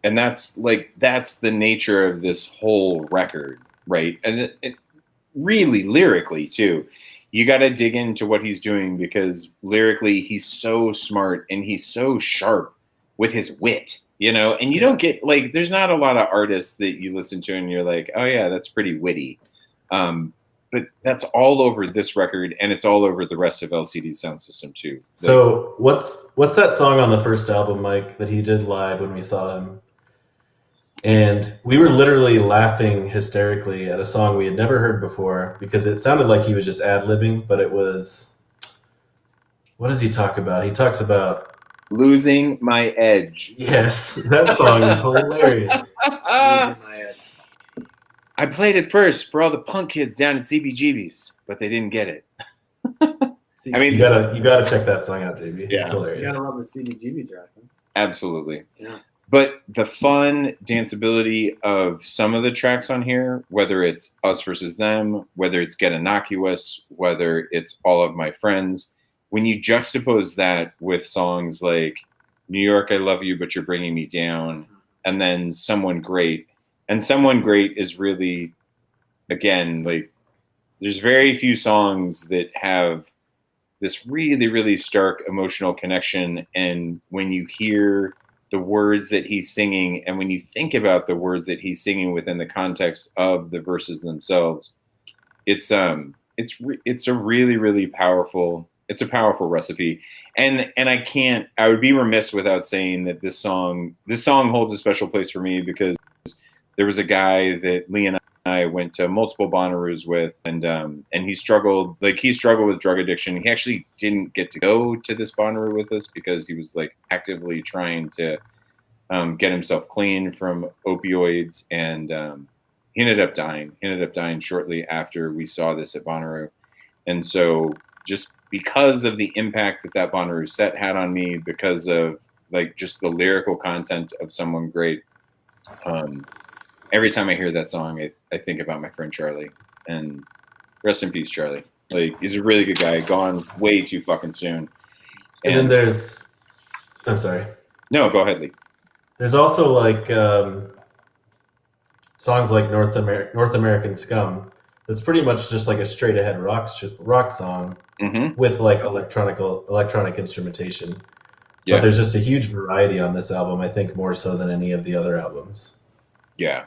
And that's the nature of this whole record, right? And it really lyrically too, you got to dig into what he's doing because lyrically he's so smart and he's so sharp with his wit, you know. And you don't get like there's not a lot of artists that you listen to and you're like, oh yeah, that's pretty witty. But that's all over this record, and it's all over the rest of LCD Sound System too. Like,
So what's that song on the first album, Mike, that he did live when we saw him? And we were literally laughing hysterically at a song we had never heard before because it sounded like he was just ad-libbing, but it was, what does he talk about? He talks about
Losing My Edge.
Yes, that song is hilarious.
Losing my head.
I played it first for all the punk kids down at CBGB's, but they didn't get it.
See,
I mean,
You gotta check that song out, JB.
Yeah.
It's
you
hilarious.
gotta love the CBGB's reference.
absolutely.
Yeah.
But the fun danceability of some of the tracks on here, whether it's Us Versus Them, whether it's Get Innocuous, whether it's All of My Friends, when you juxtapose that with songs like New York, I Love You, But You're Bringing Me Down, and then Someone Great. And Someone Great is really, again, like, there's very few songs that have this really, really stark emotional connection. And when you hear the words that he's singing, and when you think about the words that he's singing within the context of the verses themselves, it's a really, really powerful. It's a powerful recipe, and I would be remiss without saying that this song holds a special place for me because there was a guy that Lee and I went to multiple Bonnaroos with, and he struggled with drug addiction. He actually didn't get to go to this Bonnaroo with us because he was like actively trying to get himself clean from opioids, and he ended up dying. He ended up dying shortly after we saw this at Bonnaroo, and so just because of the impact that Bonnaroo set had on me, because of like just the lyrical content of Someone Great. Every time I hear that song, I think about my friend Charlie, and rest in peace, Charlie. Like, he's a really good guy, gone way too fucking soon.
And then there's, I'm sorry.
No, go ahead, Lee.
There's also like songs like North American Scum. That's pretty much just like a straight ahead rock song with like electronic instrumentation.
Yeah.
But there's just a huge variety on this album. I think more so than any of the other albums.
Yeah.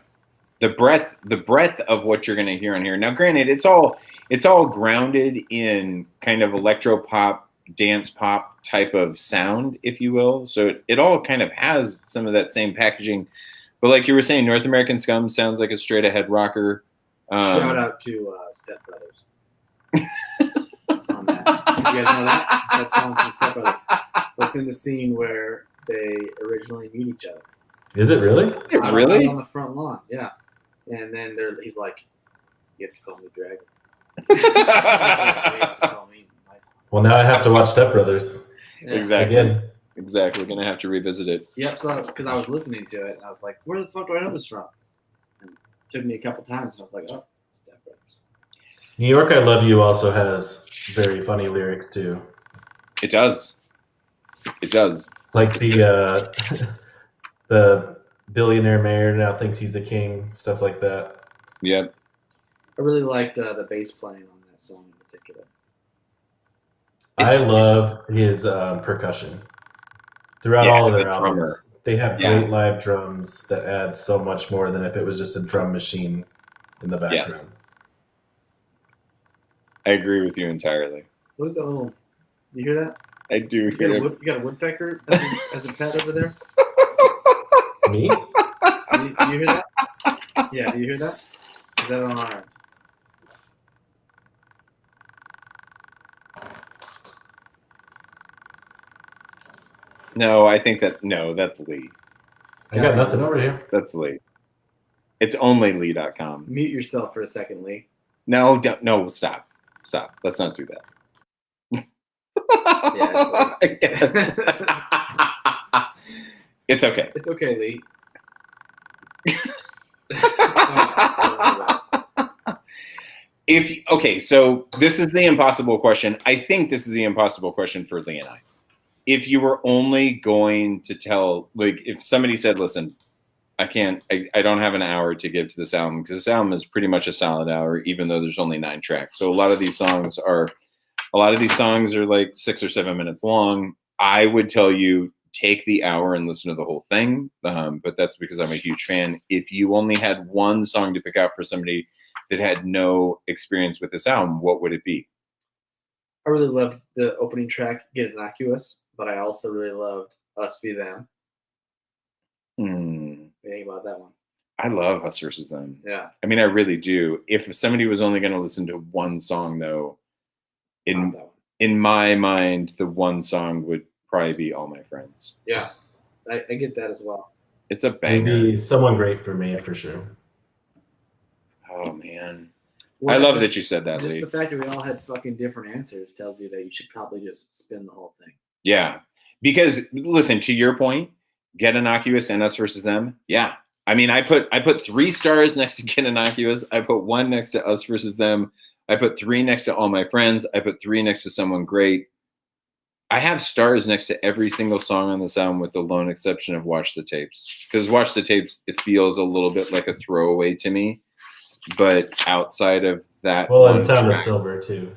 The breadth of what you're going to hear on here. Now, granted, it's all grounded in kind of electro pop, dance pop type of sound, if you will. So it all kind of has some of that same packaging. But like you were saying, North American Scum sounds like a straight ahead rocker.
Shout out to Step Brothers. On that. Did you guys know that? That song's from Step Brothers. That's in the scene where they originally meet each other.
Is it really?
Really?
On the front lawn, yeah. And then he's like, "You have to call me Dragon."
Well, now I have to watch Step Brothers.
Yeah.
Exactly.
Again.
Exactly. We're going to have to revisit it.
Yep. So because I was listening to it and I was like, "Where the fuck do I know this from?" And it took me a couple times and I was like, "Oh, Step Brothers."
New York, I Love You also has very funny lyrics too.
It does. It does.
Like the billionaire mayor now thinks he's the king, stuff like that.
Yep.
I really liked the bass playing on that song in particular.
I love his percussion. Throughout all of their albums, they have great live drums that add so much more than if it was just a drum machine in the background.
Yes. I agree with you entirely.
What is that little? You hear that?
I do hear it.
You got a woodpecker as a pet over there?
Me?
Do you hear that? Yeah, do you hear that? Is that on our...
No, I think that's Lee.
I got nothing over here.
That's Lee. It's only Lee.com.
Mute yourself for a second, Lee.
No, stop. Let's not do that. It's okay.
It's okay, Lee.
So this is the impossible question. I think this is the impossible question for Lee and I. If you were only going to tell, like, if somebody said, listen, I don't have an hour to give to this album, because this album is pretty much a solid hour, even though there's only 9 tracks. So a lot of these songs are like 6 or 7 minutes long. I would tell you, take the hour and listen to the whole thing. But that's because I'm a huge fan. If you only had one song to pick out for somebody that had no experience with this album, what would it be?
I really loved the opening track, Get Innocuous, but I also really loved Us v Them. What do you think about that one?
I love Us versus Them.
Yeah.
I mean, I really do. If somebody was only going to listen to one song, though, in my mind, the one song would probably be All My Friends.
Yeah, I get that as well.
It's a
It'd
banger.
be Someone Great for me, for sure.
Oh man,
Well,
I love
just-
that you said that,
Just
Lee.
the fact that we all had fucking different answers tells you that you should probably just spin the whole thing.
Yeah, because listen, to your point, Get Innocuous and Us versus Them. Yeah, I mean, I put 3 stars next to Get Innocuous. I put 1 next to Us versus Them. I put 3 next to All My Friends. I put 3 next to Someone Great. I have stars next to every single song on this album, with the lone exception of Watch the Tapes. Because Watch the Tapes, it feels a little bit like a throwaway to me. But outside of that,
Well, and
one
Sound of
track-
Silver too.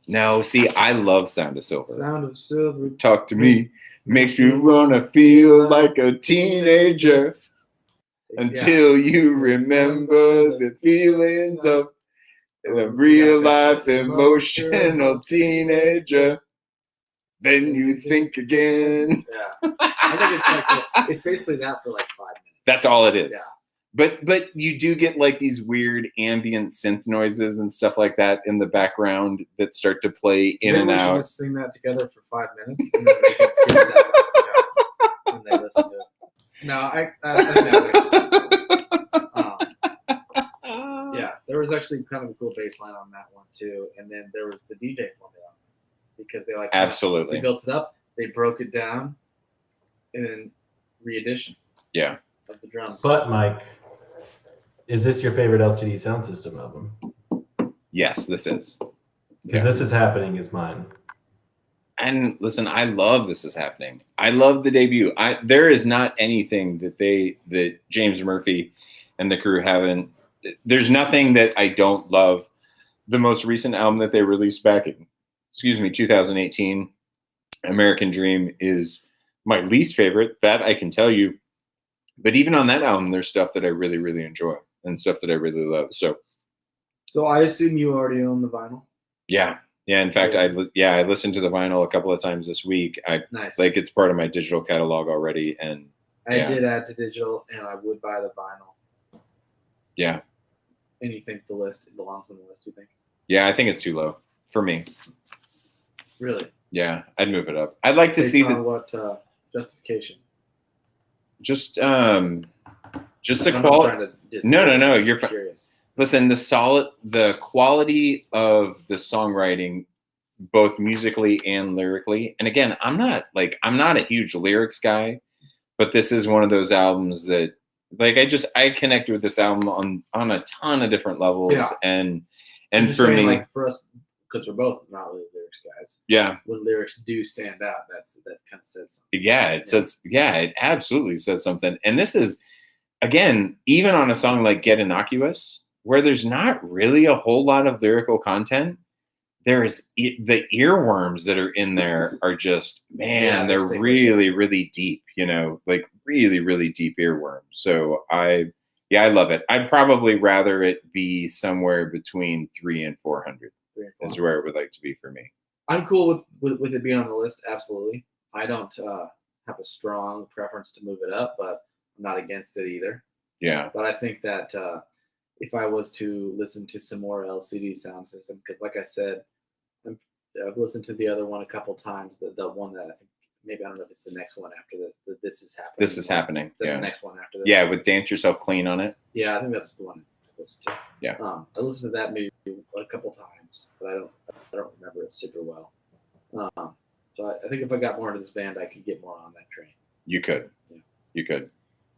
No, see, I love Sound of Silver.
Sound of Silver.
Talk to me. Makes me wanna feel like a teenager until you remember the feelings of a real life emotional teenager. Then you think again.
Yeah, I think it's kind of cool. It's basically that for like 5 minutes.
That's all it is.
Yeah.
But you do get like these weird ambient synth noises and stuff like that in the background that start to play in
Maybe
and
we should
out.
just sing that together for 5 minutes and then they can skip that when they listen to it. No, I yeah, there was actually kind of a cool bass line on that one too, and then there was the DJ formula because they like
Absolutely.
they built it up, they broke it down, and then re-addition
Yeah.
of the drums.
But Mike, is this your favorite LCD Sound System album?
Yes, this is.
Because This Is Happening is mine.
And listen, I love This Is Happening. I love the debut. There is not anything that James Murphy and the crew haven't. There's nothing that I don't love. The most recent album that they released back in, 2018, American Dream, is my least favorite. That I can tell you. But even on that album, there's stuff that I really, really enjoy and stuff that I really love. So
I assume you already own the vinyl.
yeah. In fact, I listened to the vinyl a couple of times this week.
Nice.
Like, it's part of my digital catalog already, and
I did add to digital, and I would buy the vinyl.
yeah.
And you think the list belongs on the list? You think?
Yeah, I think it's too low for me.
Really?
Yeah, I'd move it up. I'd like to
Based
see
on what justification?
just the
I'm not
quality.
trying to
No,
I'm
you're
just
fine.
curious.
Listen, the quality of the songwriting, both musically and lyrically. And again, I'm not a huge lyrics guy, but this is one of those albums that, like, I connect with this album on a ton of different levels.
Yeah.
And
I'm just
for
saying,
me,
like, for us, because we're both not really lyrics guys,
yeah,
when lyrics do stand out, that kind of says something.
yeah, it absolutely says something. And this is, again, even on a song like Get Innocuous, where there's not really a whole lot of lyrical content, there's the earworms that are in there are just, man, they're really, really deep, like really, really deep earworms. So I love it. I'd probably rather it be somewhere between 300 and 400 is where it would like to be for me.
I'm cool with it being on the list, absolutely. I don't have a strong preference to move it up, but I'm not against it either.
Yeah.
But I think that if I was to listen to some more LCD Sound System, because like I said, I've listened to the other one a couple times. The one that I think maybe, I don't know if it's the next one after this. This is happening.
This is happening.
Is that
Yeah.
the next one after this?
Yeah, with Dance Yourself Clean on it.
Yeah, I think that's the one I listened to.
Yeah.
I listened to that maybe a couple times, but I don't remember it super well. So I think if I got more into this band, I could get more on that train.
You could.
Yeah.
You could.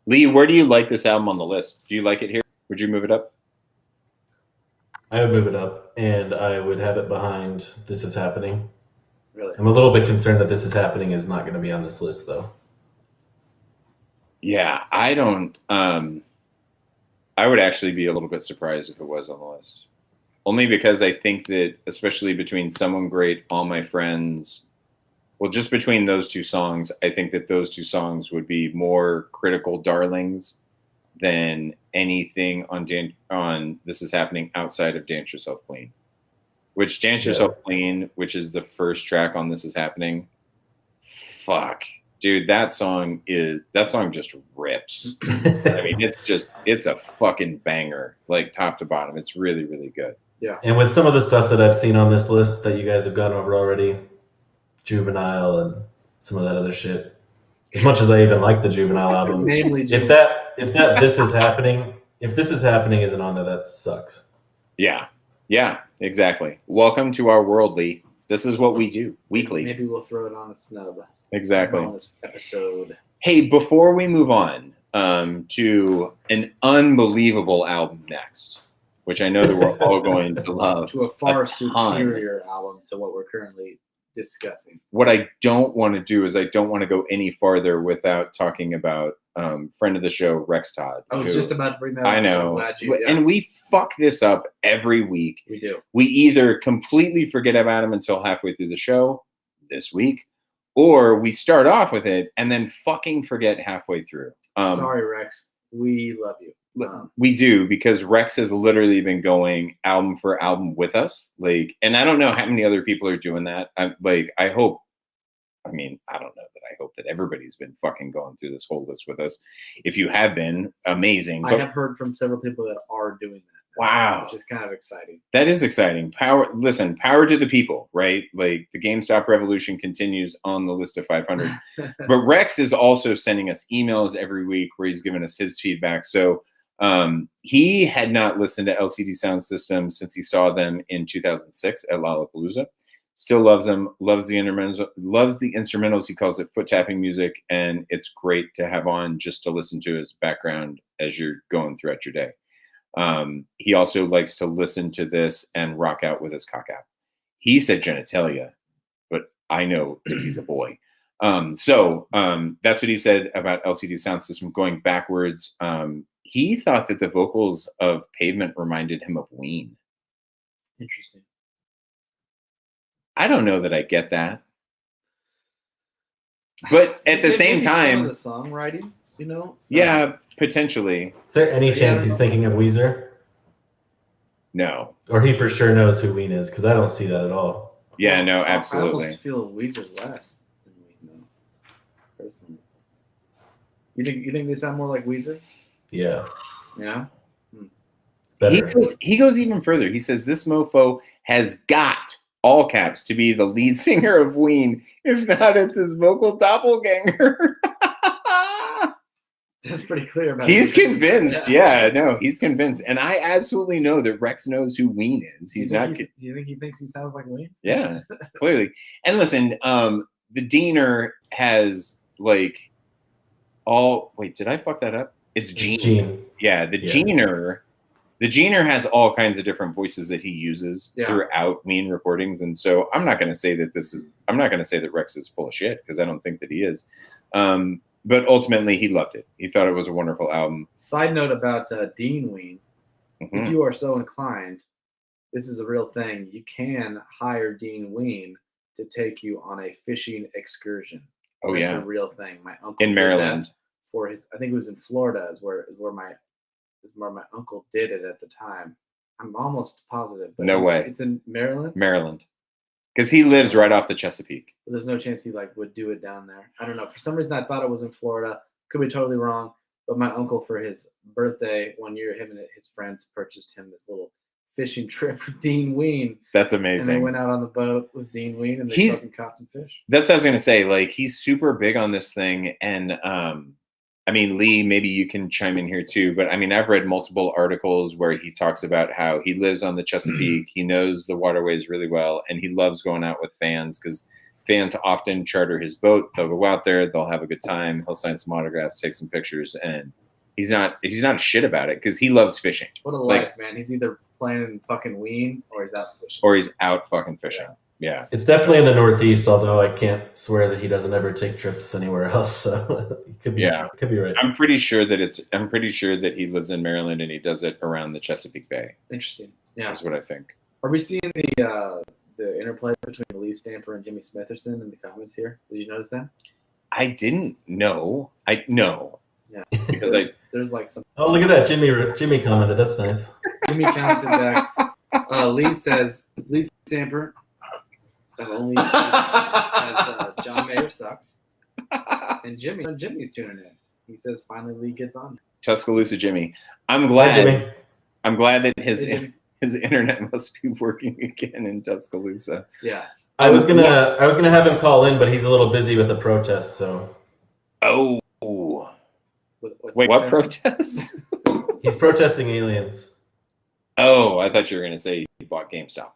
Lee, where do you like this album on the list? Do you like it here? Would you move it up?
I would move it up, and I would have it behind This Is Happening.
Really?
I'm a little bit concerned that This Is Happening is not going to be on this list, though.
Yeah, I don't. I would actually be a little bit surprised if it was on the list. Only because I think that, especially between Someone Great, All My Friends, well, just between those two songs, I think that those two songs would be more critical darlings than anything on This Is Happening outside of Dance Yourself Clean. Which Dance Yourself Clean, which is the first track on This Is Happening, fuck. Dude, that song just rips. I mean, it's a fucking banger, like top to bottom. It's really, really good.
Yeah.
And with some of the stuff that I've seen on this list that you guys have gone over already, Juvenile and some of that other shit. As much as I even like the Juvenile album,
Namely,
if this is happening isn't on there, that sucks.
Yeah, exactly. Welcome to our world, Lee. This is what we do weekly.
Maybe we'll throw it on a snub.
Exactly.
On this episode.
Hey, before we move on to an unbelievable album next, which I know that we're all going to love,
to a far superior album to what we're currently discussing.
What I don't want to do is I don't want to go any farther without talking about friend of the show, Rex Todd.
I was just about to bring that up.
I know. And we fuck this up every week.
We do.
We either completely forget about him until halfway through the show this week, or we start off with it and then fucking forget halfway through.
Sorry, Rex. We love you.
We do, because Rex has literally been going album for album with us. Like, and I don't know how many other people are doing that. I hope that everybody's been fucking going through this whole list with us. If you have been, amazing.
I have heard from several people that are doing that.
Wow.
Which is kind of exciting.
That is exciting. Power to the people, right? Like, the GameStop revolution continues on the list of 500. But Rex is also sending us emails every week where he's giving us his feedback. So he had not listened to LCD Sound System since he saw them in 2006 at Lollapalooza. Still loves them, loves the instrumentals. He calls it foot tapping music, and it's great to have on just to listen to as background as you're going throughout your day. He also likes to listen to this and rock out with his cock out. He said genitalia, but I know that he's a boy. So that's what he said about LCD Sound System going backwards. He thought that the vocals of Pavement reminded him of Ween.
Interesting.
I don't know that I get that. But at the same time,
some of the songwriting, you know?
Yeah, potentially.
Is there any chance he's thinking of Weezer?
No.
Or he for sure knows who Ween is, because I don't see that at all.
Yeah, no, absolutely.
I almost feel Weezer's less than Ween, though. Personally. You think they sound more like Weezer?
Yeah.
Yeah?
He goes even further. He says this mofo has got, all caps, to be the lead singer of Ween. If not, it's his vocal doppelganger.
That's pretty clear about
He's convinced. He's convinced. And I absolutely know that Rex knows who Ween is. Do you
think he thinks he sounds like Ween?
Yeah, clearly. And listen, the Diener has did I fuck that up? It's Gene. Yeah, the Geener. The Geener has all kinds of different voices that he uses throughout Ween recordings. And so I'm not going to say that Rex is full of shit, because I don't think that he is. But ultimately, he loved it. He thought it was a wonderful album.
Side note about Dean Ween. Mm-hmm. If you are so inclined, this is a real thing. You can hire Dean Ween to take you on a fishing excursion.
Oh,
That's a real thing. My uncle
in Maryland.
For his, I think it was in Florida, is where my uncle did it at the time. I'm almost positive. But
no way.
It's in Maryland?
Maryland. Because he lives right off the Chesapeake.
But there's no chance he would do it down there. I don't know. For some reason, I thought it was in Florida. Could be totally wrong. But my uncle, for his birthday one year, him and his friends purchased him this little fishing trip with Dean Ween.
That's amazing.
And they went out on the boat with Dean Ween, and they fucking caught some fish.
That's what I was going to say. He's super big on this thing. And Lee, maybe you can chime in here too, but I've read multiple articles where he talks about how he lives on the Chesapeake. He knows the waterways really well, and he loves going out with fans, because fans often charter his boat. They'll go out there, they'll have a good time. He'll sign some autographs, take some pictures, and he's not a shit about it, because he loves fishing.
What a life, man. He's either playing fucking Ween or he's out fishing.
Or he's out fucking fishing. Yeah.
It's definitely in the Northeast, although I can't swear that he doesn't ever take trips anywhere else. So it could be right.
I'm pretty sure that he lives in Maryland and he does it around the Chesapeake Bay.
Interesting. Yeah.
That's what I think.
Are we seeing the interplay between Lee Stamper and Jimmy Smitherson in the comments here? Did you notice that?
I didn't know.
Yeah. Because there's some.
Oh, look at that. Jimmy commented. That's nice.
Jimmy commented back. Lee says, Lee Stamper only says John Mayer sucks. And Jimmy's tuning in. He says finally Lee gets on.
Tuscaloosa Jimmy. I'm glad that his
Jimmy.
his internet must be working again in Tuscaloosa.
Yeah.
I was gonna have him call in, but he's a little busy with a protest. So.
Oh. Wait, what protests?
He's protesting aliens.
Oh, I thought you were gonna say he bought GameStop.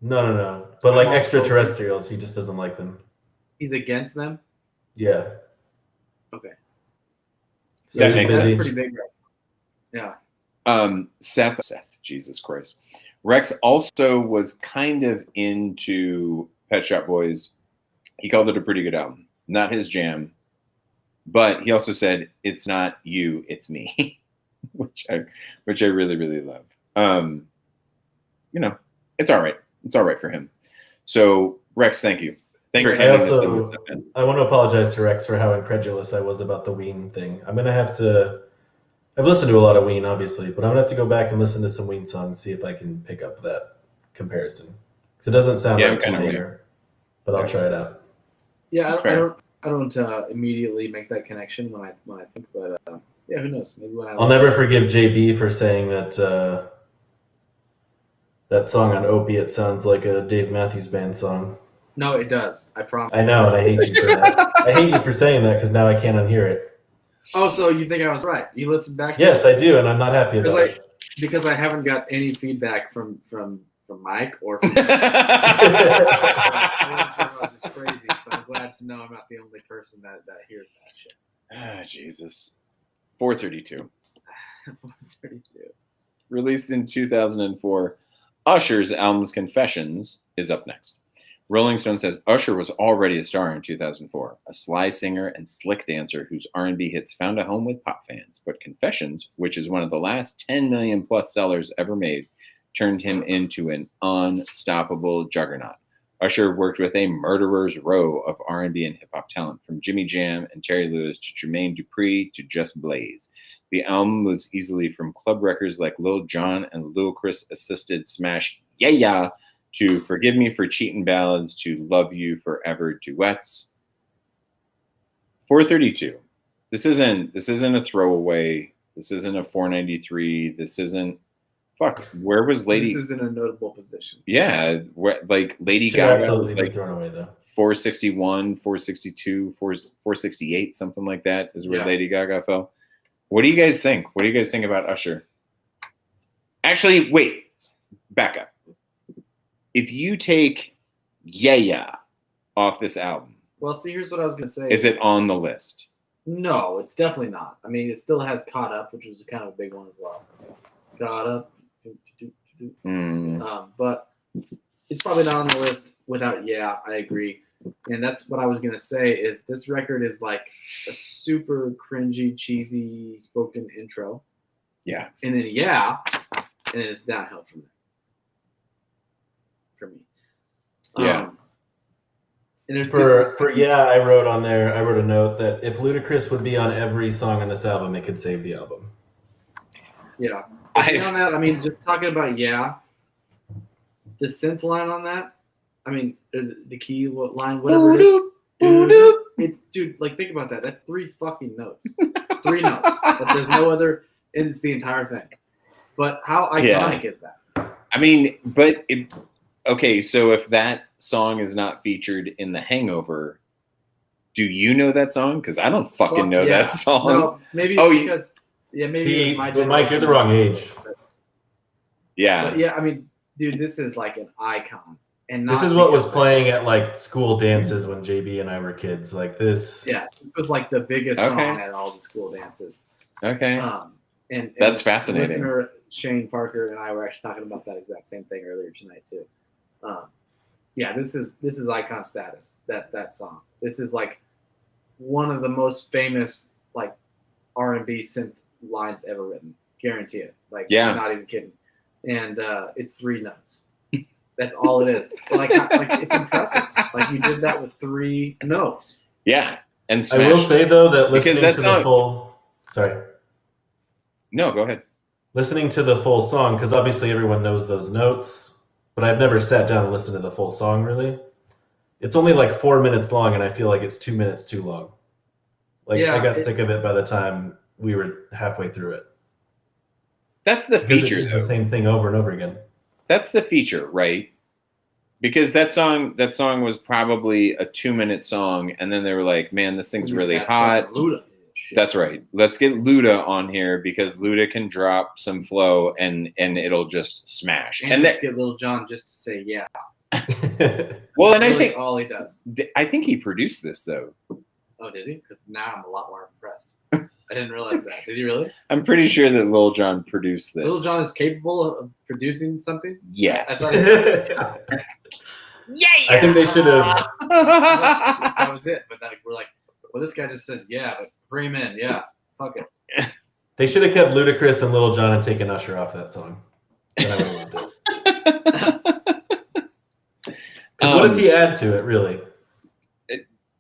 No. But like extraterrestrials, he just doesn't like them.
He's against them?
Yeah.
Okay.
So
That
he's
makes
busy.
That's pretty big, right? Yeah.
Seth, Jesus Christ. Rex also was kind of into Pet Shop Boys. He called it a pretty good album. Not his jam. But he also said, it's not you, it's me. which I really, really love. It's all right. It's all right for him. So, Rex, thank you. Thank you for handing this stuff in.
I want to apologize to Rex for how incredulous I was about the Ween thing. I'm gonna have to. I've listened to a lot of Ween, obviously, but I'm gonna have to go back and listen to some Ween songs, see if I can pick up that comparison. Because it doesn't sound right to my ear, but I'll try it out.
Yeah, I don't immediately make that connection when I think, but yeah, who knows? Maybe when
I'll never forgive JB for saying that that song on Opiate sounds like a Dave Matthews Band song.
No, it does. I promise.
I know, and I hate you for that. I hate you for saying that because now I can't unhear it.
Oh, so you think I was right? You listened back to
Yes, I do, and I'm not happy about it.
Because I haven't got any feedback from Mike or from I was just crazy, so I'm glad to know I'm not the only person that hears that shit.
Ah, Jesus. 432.
432.
Released in 2004, Usher's album's Confessions is up next. Rolling Stone says Usher was already a star in 2004, a sly singer and slick dancer whose R&B hits found a home with pop fans. But Confessions, which is one of the last 10 million plus sellers ever made, turned him into an unstoppable juggernaut. Usher worked with a murderer's row of R&B and hip-hop talent, from Jimmy Jam and Terry Lewis to Jermaine Dupri to Just Blaze. The album moves easily from club records like Lil Jon and Ludacris-assisted smash Yeah Yeah to Forgive Me for Cheatin' ballads to Love You Forever duets. 432. This isn't a throwaway. This isn't a 493. This isn't. Fuck. Where was Lady?
This is in a notable position.
Yeah, like Lady
Should
Gaga
absolutely
was like
be thrown away though.
461, 462, 468, something like that is where
Yeah.
Lady Gaga fell. What do you guys think? What do you guys think about Usher? Actually, wait. Back up. If you take Yeah Yeah off this album,
Well, see, here's what I was going to say.
is it on the list?
No, it's definitely not. I mean, it still has Caught Up, which was kind of a big one as well. Caught Up. But it's probably not on the list without Yeah, I agree. And that's what I was going to say is this record is like a super cringy, cheesy spoken intro.
Yeah.
And then Yeah, and then it's downhill from there. For me.
Yeah.
And there's
For Yeah, I wrote a note that if Ludacris would be on every song on this album, it could save the album.
Yeah. Beyond that, I mean, just talking about Yeah, the synth line on that, I mean, the key line, whatever it is. Dude, like, think about that. That's 3 fucking notes. 3 notes. But there's no other, and it's the entire thing. But how iconic is that?
I mean, but okay, so if that song is not featured in The Hangover, do you know that song? Because I don't fucking know that song.
Well, maybe it's because maybe
See,
it was my
but Mike, you're the wrong age.
Yeah.
But yeah, I mean, dude, this is like an icon. And
This is what was playing at like school dances when JB and I were kids. Like this.
Yeah, this was like the biggest song at all the school dances.
Okay.
And
that's fascinating.
Listener Shane Parker and I were actually talking about that exact same thing earlier tonight too. Yeah, this is icon status. That song. This is like one of the most famous like R&B synth lines ever written. Guarantee it. Like, I'm not even kidding. And it's 3 notes. That's all it is. Like it's impressive. Like you did that with 3 notes.
Yeah, and
I will say though that listening to the full. Sorry.
No, go ahead.
Listening to the full song, because obviously everyone knows those notes, but I've never sat down and listened to the full song really. It's only like 4 minutes long, and I feel like it's 2 minutes too long. Like I got sick of it by the time we were halfway through it.
That's the feature.
It's the same thing over and over again.
That's the feature, right? Because that song was probably a 2-minute song, and then they were like, "Man, this thing's really hot."
Luda.
That's right. Let's get Luda on here because Luda can drop some flow and it'll just smash.
And let's get Lil Jon just to say yeah.
Well, and
really
I think
all he does.
I think he produced this though.
Oh, did he? Because now I'm a lot more impressed. I didn't realize that. Did he really?
I'm pretty sure that Lil Jon produced this.
Lil Jon is capable of producing something?
Yes.
Yeah. I think they should have.
That was it. But we're like, well, this guy just says yeah, but bring him in. Yeah. Fuck it.
They should have kept Ludacris and Lil Jon and taken Usher off that song. Then I would have loved it. What does he add to it, really?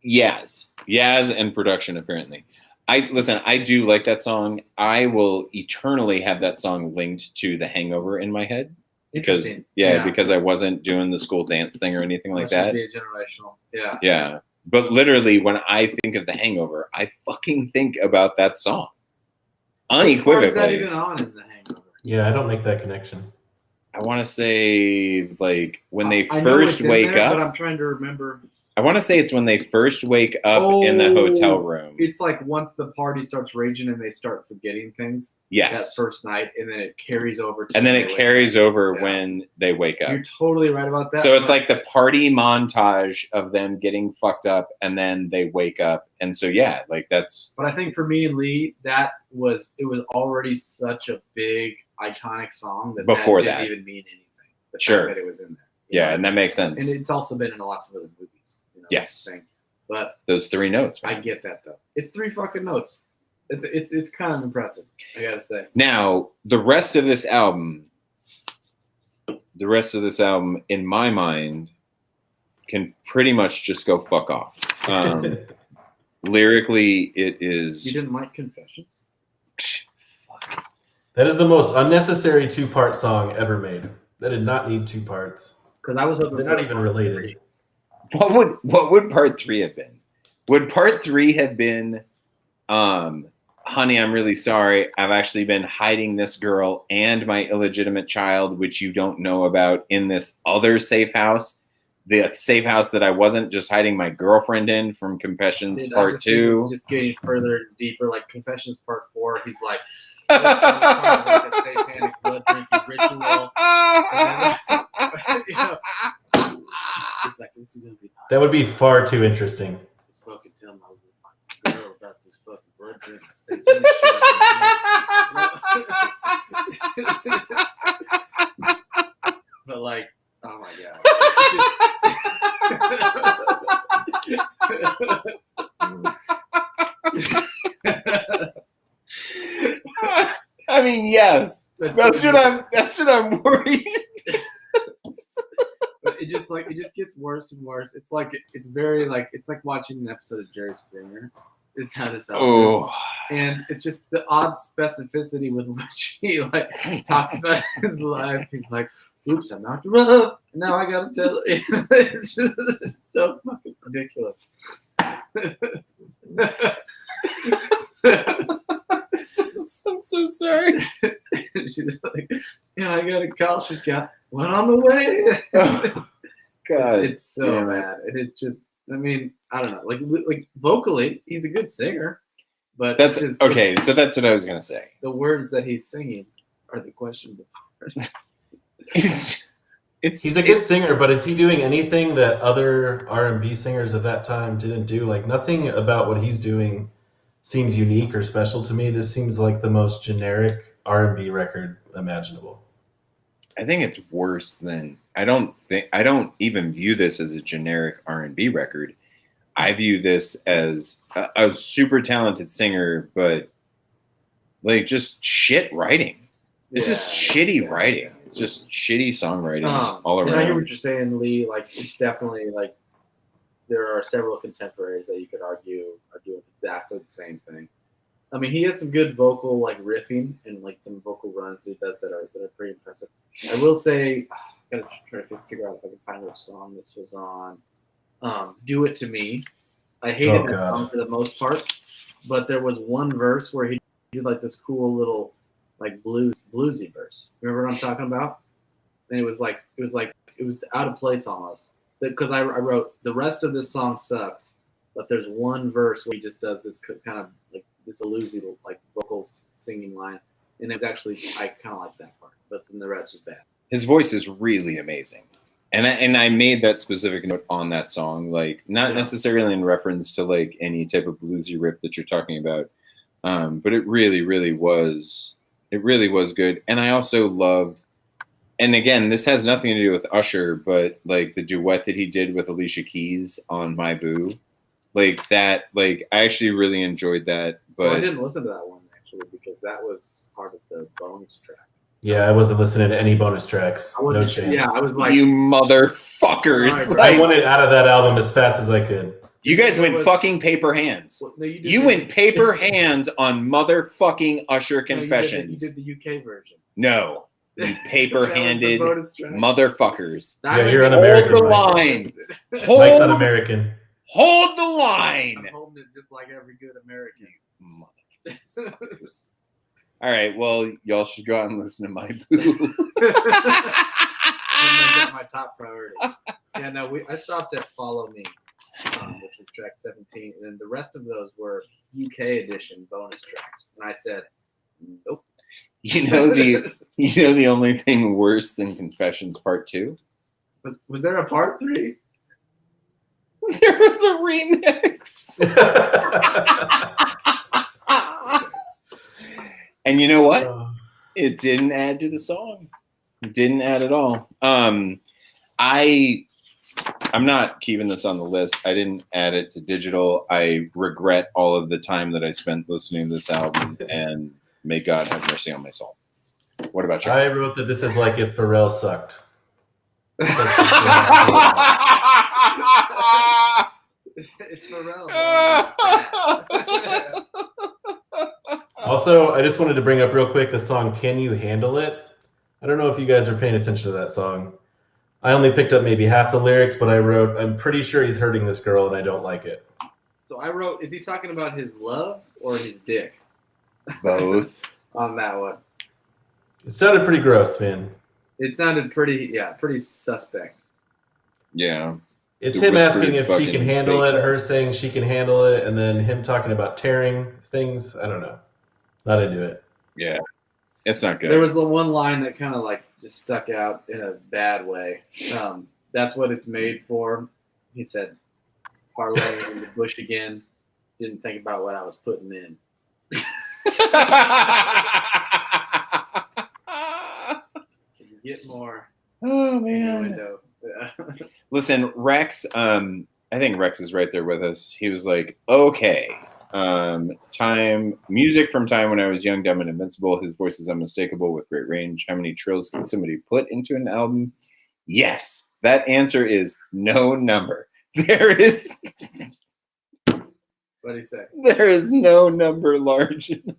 Yaz and production, apparently. I do like that song. I will eternally have that song linked to The Hangover in my head. Because because I wasn't doing the school dance thing or anything like that.
Just be generational. Yeah.
Yeah. But literally when I think of The Hangover, I fucking think about that song. Unequivocally.
Is that even on in The Hangover?
Yeah, I don't make that connection.
I want to say like when they first wake up.
But I'm trying to remember.
I want to say it's when they first wake up in the hotel room.
It's like once the party starts raging and they start forgetting things.
Yes.
That first night, and then it carries over.
And then it carries over when they wake up.
You're totally right about that.
So it's like the party montage of them getting fucked up, and then they wake up. And so yeah, like that's.
But I think for me and Lee, it was already such a big iconic song that
before
that didn't even mean anything. The
sure.
fact that it was in there.
Yeah, and that makes sense.
And it's also been in lots of other movies.
Yes.
But
those 3 notes.
Man. I get that though. It's 3 fucking notes. It's kind of impressive, I gotta say.
Now, the rest of this album, in my mind, can pretty much just go fuck off. Lyrically, it is.
You didn't like Confessions?
That is the most unnecessary 2-part song ever made. That did not need 2 parts.
Because I was hoping
they're not even related.
What would part 3 have been? Would part 3 have been, honey, I'm really sorry. I've actually been hiding this girl and my illegitimate child, which you don't know about, in this other safe house. The safe house that I wasn't just hiding my girlfriend in from Confessions part 2.
Just getting further and deeper, like Confessions part 4. He's like, like a satanic blood drinking ritual. Like, this is gonna be nice.
That would be far too interesting.
Just fucking tell my girl about this fucking blood drinking satanic shit. But like, oh my
god. I mean, yes. That's what I'm worried.
But it just gets worse and worse. It's like it's like watching an episode of Jerry Springer. Is how this album is. And it's just the odd specificity with which he like talks about his life. He's like, "Oops, I knocked her up. Now I gotta tell." It's just so fucking ridiculous.
I'm so sorry.
She's like, and I got a call. She's got one on the way.
Oh, God,
it's so bad. It is just. I mean, I don't know. Like vocally, he's a good singer, but
that's just, okay. So that's what I was gonna say.
The words that he's singing are the questionable part.
He's a good singer, but is he doing anything that other R&B singers of that time didn't do? Like nothing about what he's doing seems unique or special to me. This seems like the most generic R&B record imaginable.
I think it's worse than I don't even view this as a generic R&B record. I view this as a super talented singer, but like just shit writing. It's just shitty writing. It's just shitty songwriting all around.
And I hear what you're saying, Lee. Like it's definitely like there are several contemporaries that you could argue are doing exactly the same thing. I mean, he has some good vocal like riffing and like some vocal runs he does that are pretty impressive. I will say, I gotta try to figure out if I can find which song this was on. "Do It to Me." I hated that song for the most part, but there was one verse where he did like this cool little like bluesy verse. Remember what I'm talking about? And it was like it was out of place almost. Because I wrote the rest of this song sucks, but there's one verse where he just does this kind of like this elusive like vocal singing line, and it was actually I kind of like that part, but then the rest was bad.
His voice is really amazing. And I made that specific note on that song, like not necessarily in reference to like any type of bluesy riff that you're talking about, but it really was good. And I also loved, and again, this has nothing to do with Usher, but like the duet that he did with Alicia Keys on My Boo, like that, like I actually really enjoyed that. But
so I didn't listen to that one actually because that was part of the bonus track.
Yeah, I wasn't listening to any bonus tracks. No chance.
Yeah, I was like,
you motherfuckers!
Sorry,
like,
I wanted out of that album as fast as I could.
You guys went fucking paper hands.
Well, no,
you went paper hands on motherfucking Usher Confessions.
You did the UK version.
No, you paper-handed motherfuckers.
Yeah, you're un-American.
Hold the line.
Mike's un-American.
Hold the line.
I'm holding it just like every good American.
Motherfuckers. All right, well, y'all should go out and listen to My Boo.
That's my top priority. Yeah, no, I stopped at Follow Me, which was track 17, and then the rest of those were UK edition bonus tracks. And I said, nope.
You know the only thing worse than Confessions Part 2?
Was there a Part 3?
There was a remix. And you know what? It didn't add to the song. It didn't add at all. I'm not keeping this on the list. I didn't add it to digital. I regret all of the time that I spent listening to this album, and may God have mercy on my soul. What about you?
I wrote that this is like if Pharrell sucked.
It's Pharrell.
Also, I just wanted to bring up real quick the song Can You Handle It? I don't know if you guys are paying attention to that song. I only picked up maybe half the lyrics, but I wrote, I'm pretty sure he's hurting this girl and I don't like it.
So I wrote, is he talking about his love or his dick?
Both.
On that one.
It sounded pretty gross, man.
It sounded pretty suspect.
Yeah.
It's
The
him asking
whispered
if she can
fucking
handle it,
fake
her saying she can handle it, and then him talking about tearing things. I don't know. Not into it.
Yeah. It's not good.
There was the one line that kind of like just stuck out in a bad way. That's what it's made for. He said, parlay in the bush again. Didn't think about what I was putting in. Can you get more?
Oh man.
Window?
Listen, Rex, I think Rex is right there with us. He was like, okay. Music from time when I was young, dumb, and invincible. His voice is unmistakable with great range. How many trills can somebody put into an album? Yes. That answer is no number. There is
What'd he say?
There is no number large enough.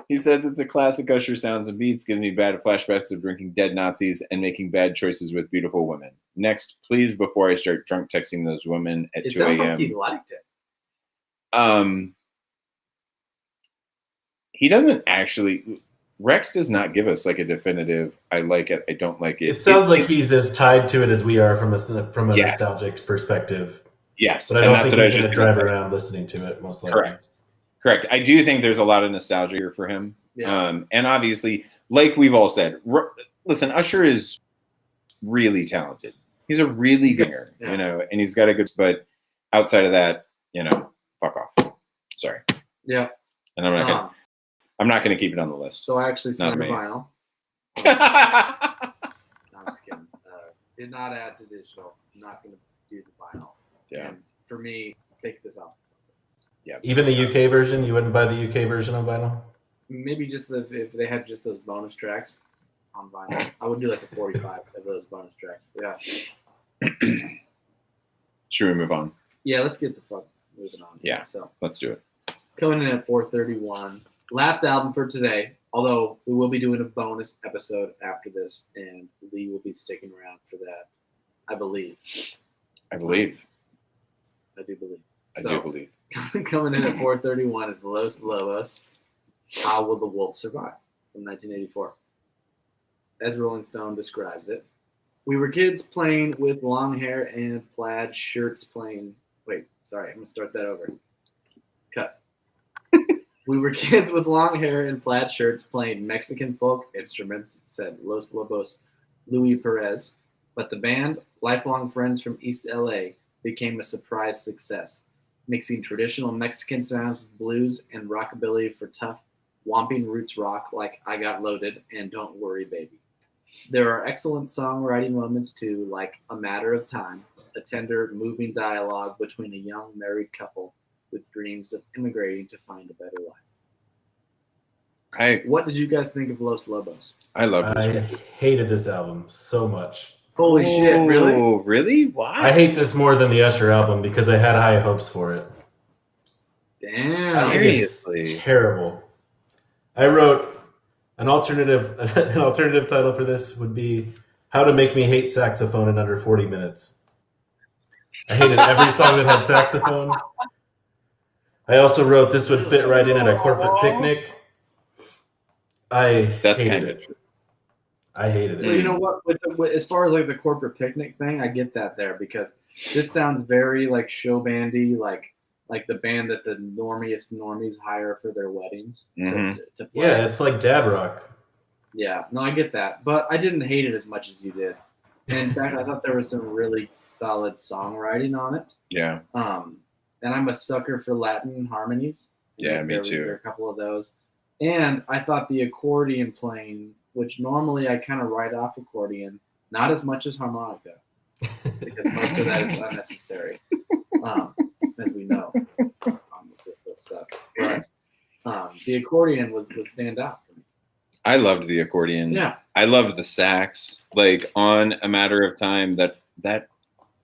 He says it's a classic Usher sounds and beats, giving me bad flashbacks of drinking dead Nazis and making bad choices with beautiful women. Next, please, before I start drunk texting those women at 2 a.m.
It sounds like he liked it.
He doesn't actually. Rex does not give us like a definitive. I like it. I don't like it.
It sounds like he's as tied to it as we are from a
Yes.
nostalgic perspective.
Yes,
But I don't think he's going to drive around listening to it, most likely.
Correct. I do think there's a lot of nostalgia here for him.
Yeah.
And obviously, like we've all said, listen, Usher is really talented. He's a really good singer, and he's got a good. But outside of that, fuck off. Sorry.
Yeah.
And I'm not gonna keep it on the list.
So I actually signed
me.
vinyl. No, I'm just kidding. Did not add to digital. I'm not going to do the vinyl.
Yeah.
And for me, take this off.
Yeah.
Even the UK version, you wouldn't buy the UK version on vinyl?
Maybe just if they had just those bonus tracks on vinyl. I would do like a 45 of those bonus tracks. Yeah.
Should we move on?
Yeah, let's get the fuck moving on.
Yeah.
So
Let's do it.
coming in at 431. Last album for today, although we will be doing a bonus episode after this, and Lee will be sticking around for that, I believe.
I believe.
I do believe.
I do believe.
Coming in at 431 is Los Lobos. How Will the Wolf Survive? From 1984. As Rolling Stone describes it, We were kids playing with long hair and plaid shirts playing. Wait, sorry, I'm gonna start that over. Cut. We were kids with long hair and plaid shirts playing Mexican folk instruments, said Los Lobos Louis Perez. But the band, lifelong friends from East LA, became a surprise success, mixing traditional Mexican sounds with blues and rockabilly for tough, whomping roots rock like I Got Loaded and Don't Worry Baby. There are excellent songwriting moments too, like A Matter of Time, a tender, moving dialogue between a young married couple with dreams of immigrating to find a better life. What did you guys think of Los Lobos?
I love this
I
record.
hated this album so much.
Holy shit, really?
Oh, really? Why?
I hate this more than the Usher album because I had high hopes for it.
Damn.
I think it's
Seriously?
terrible. I wrote an alternative title for this would be How to Make Me Hate Saxophone in Under 40 Minutes. I hated every song that had saxophone. I also wrote this would fit right in at a corporate picnic.
That's kind of true.
I hated it.
So you know what? As far as like the corporate picnic thing, I get that there because this sounds very like show bandy, like the band that the normies hire for their weddings to play.
Yeah, it's like dad rock.
Yeah, no, I get that, but I didn't hate it as much as you did. And in fact, I thought there was some really solid songwriting on it.
Yeah.
And I'm a sucker for Latin harmonies.
Yeah, me too.
There are a couple of those. And I thought the accordion playing, which normally I kind of write off accordion, not as much as harmonica, because most of that is unnecessary, as we know. This sucks. But the accordion was stand out for me.
I loved the accordion.
Yeah.
I loved the sax. Like on A Matter of Time, that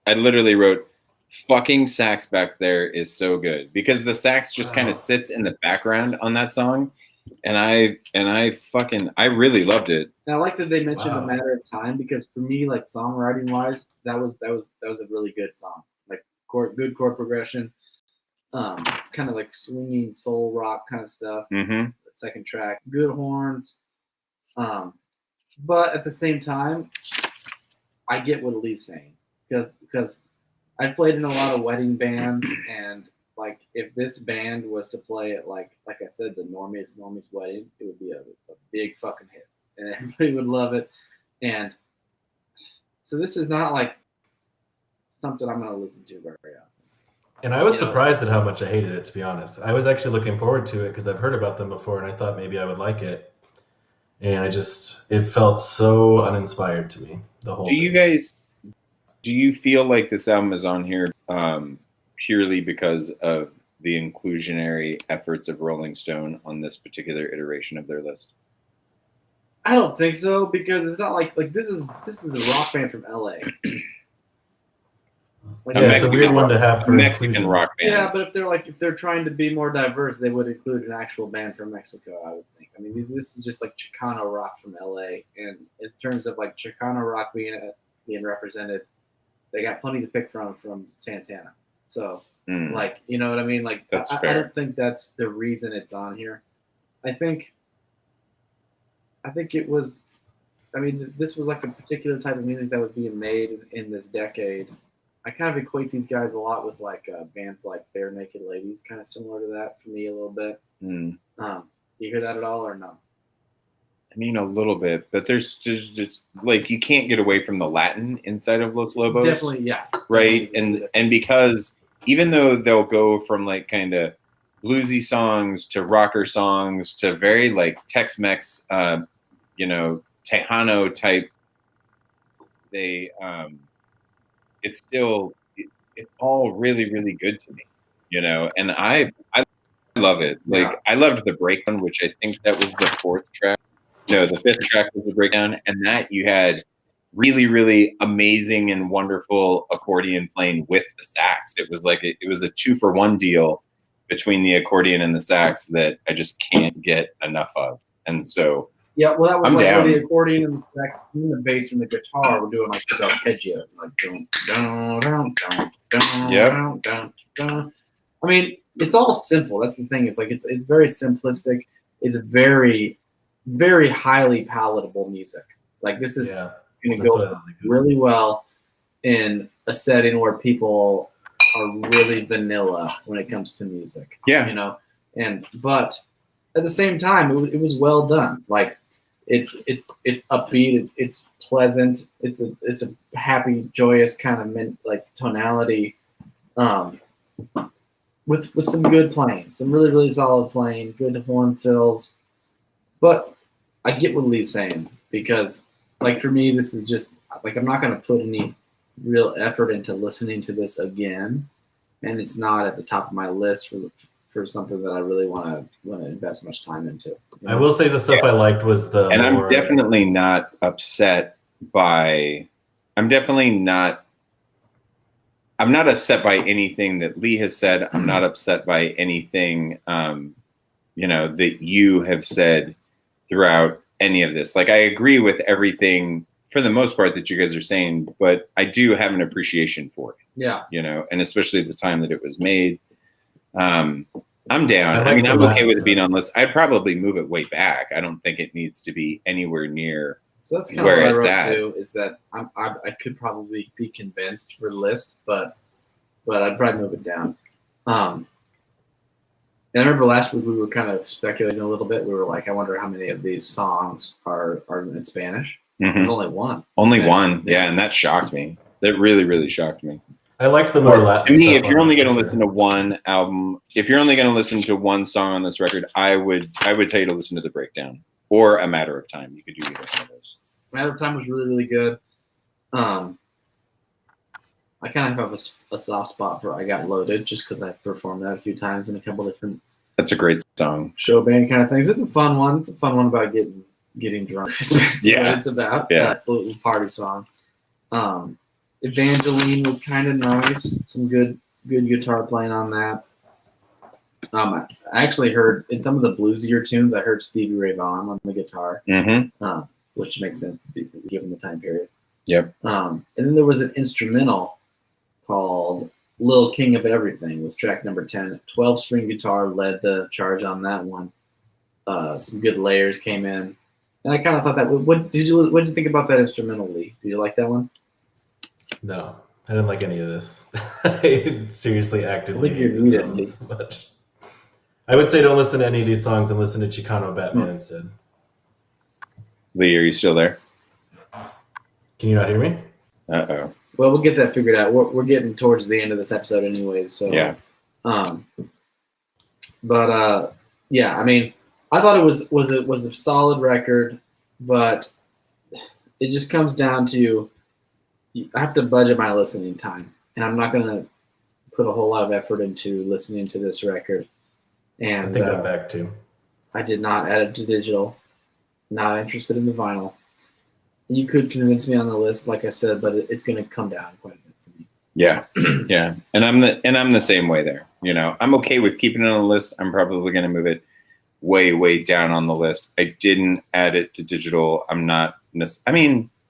I literally wrote, fucking sax back there is so good because the sax just kind of sits in the background on that song. And I really loved it.
And I like that they mentioned A Matter of Time because for me, like songwriting wise, that was a really good song. Like good chord progression, kind of like swinging soul rock kind of stuff.
Mm-hmm.
The second track, good horns. But at the same time, I get what Lee's saying because I've played in a lot of wedding bands, and like if this band was to play at like I said, the normies wedding, it would be a big fucking hit, and everybody would love it. And so this is not like something I'm gonna listen to very often.
And I was surprised at how much I hated it, to be honest. I was actually looking forward to it because I've heard about them before, and I thought maybe I would like it. And it felt so uninspired to me. The whole.
Do you feel like this album is on here purely because of the inclusionary efforts of Rolling Stone on this particular iteration of their list?
I don't think so because it's not like this is a rock band from LA. Like,
it's a weird one to have for
Mexican rock band.
Yeah, but if they're trying to be more diverse, they would include an actual band from Mexico, I would think. I mean, this is just like Chicano rock from LA, and in terms of like Chicano rock being represented, they got plenty to pick from Santana. So, like, you know what I mean? Like, I don't think that's the reason it's on here. I think it was. I mean, this was like a particular type of music that was being made in this decade. I kind of equate these guys a lot with like bands like Bare Naked Ladies, kind of similar to that for me a little bit. You hear that at all or no?
I mean, a little bit, but there's just like you can't get away from the Latin inside of Los Lobos.
Definitely, yeah.
Right, and because even though they'll go from like kind of bluesy songs to rocker songs to very like Tex-Mex, Tejano type, it's all really, really good to me, and I love it. Like I loved the breakdown, which I think that was the fourth track. No, the fifth track was the breakdown, and that you had really, really amazing and wonderful accordion playing with the sax. It was like it was a 2-for-1 deal between the accordion and the sax that I just can't get enough of. And so
yeah, well, that was
I'm
like
down.
where the accordion and the sax and the bass and the guitar were doing like arpeggio, like dun dun dun dun dun dun dun dun. I mean, it's all simple. That's the thing. It's like it's very simplistic. It's very, very highly palatable music. Like this is going to
That's
go
what I like.
really well in a setting where people are really vanilla when it comes to music.
Yeah.
You know, but at the same time, it was well done. Like it's upbeat, it's pleasant, it's a happy, joyous kind of like tonality, with some good playing, some really really solid playing, good horn fills. But I get what Lee's saying, because like for me, this is just like I'm not going to put any real effort into listening to this again, and it's not at the top of my list for something that I really want to invest much time into. You know?
I will say the stuff I liked was the
And
more...
I'm definitely not upset by. I'm not upset by anything that Lee has said. I'm not upset by anything, that you have said throughout any of this. Like, I agree with everything for the most part that you guys are saying, but I do have an appreciation for it.
Yeah.
And especially at the time that it was made. I'm down.
I like
I'm okay with it
stuff.
being on list. I'd probably move it way back. I don't think it needs to be anywhere near.
So that's kind of
where
what I
it's
wrote
at.
too. Is that I could probably be convinced for list, but I'd probably move it down. And I remember last week we were kind of speculating a little bit. We were like, I wonder how many of these songs are in Spanish.
Mhm.
There's only one.
Only
Spanish.
one. Yeah, and that shocked me. That really, really shocked me.
I liked the more Latin
To me,
stuff
if you're
on
only
it,
going to
for
listen
sure.
to one album, if you're only going to listen to one song on this record, I would tell you to listen to The Breakdown or A Matter of Time. You could do either one of those.
Matter of Time was really really good. I kind of have a soft spot for I Got Loaded, just because I performed that a few times in a couple different
That's a great song.
show band kind of things. It's a fun one. It's a fun one about getting drunk. Especially
Yeah.
what it's about.
Yeah.
It's a little party song. Evangeline was kind of nice. Some good guitar playing on that. I actually heard in some of the bluesier tunes, I heard Stevie Ray Vaughan on the guitar,
Mm-hmm.
which makes sense given the time period.
Yep.
And then there was an instrumental called Lil King of Everything, was track number 10. 12-string guitar led the charge on that one. Some good layers came in. And I kind of thought that. What did you think about that instrumental, Lee? Did you like that one?
No, I didn't like any of this. I seriously actively
think you
hate this
need it,
album
Lee.
so much. I would say don't listen to any of these songs and listen to Chicano Batman instead.
Lee, are you still there?
Can you not hear me?
Uh-oh.
Well, we'll get that figured out. We're getting towards the end of this episode anyways. So
Yeah.
Yeah, I mean, I thought it was a solid record, but it just comes down to I have to budget my listening time, and I'm not going to put a whole lot of effort into listening to this record. And
I think I'm back too.
I did not add it to digital. Not interested in the vinyl. You could convince me on the list, like I said, but it's going to come down quite a bit for me.
Yeah. Yeah. And I'm the same way there. I'm okay with keeping it on the list. I'm probably going to move it way, way down on the list. I didn't add it to digital. I'm not.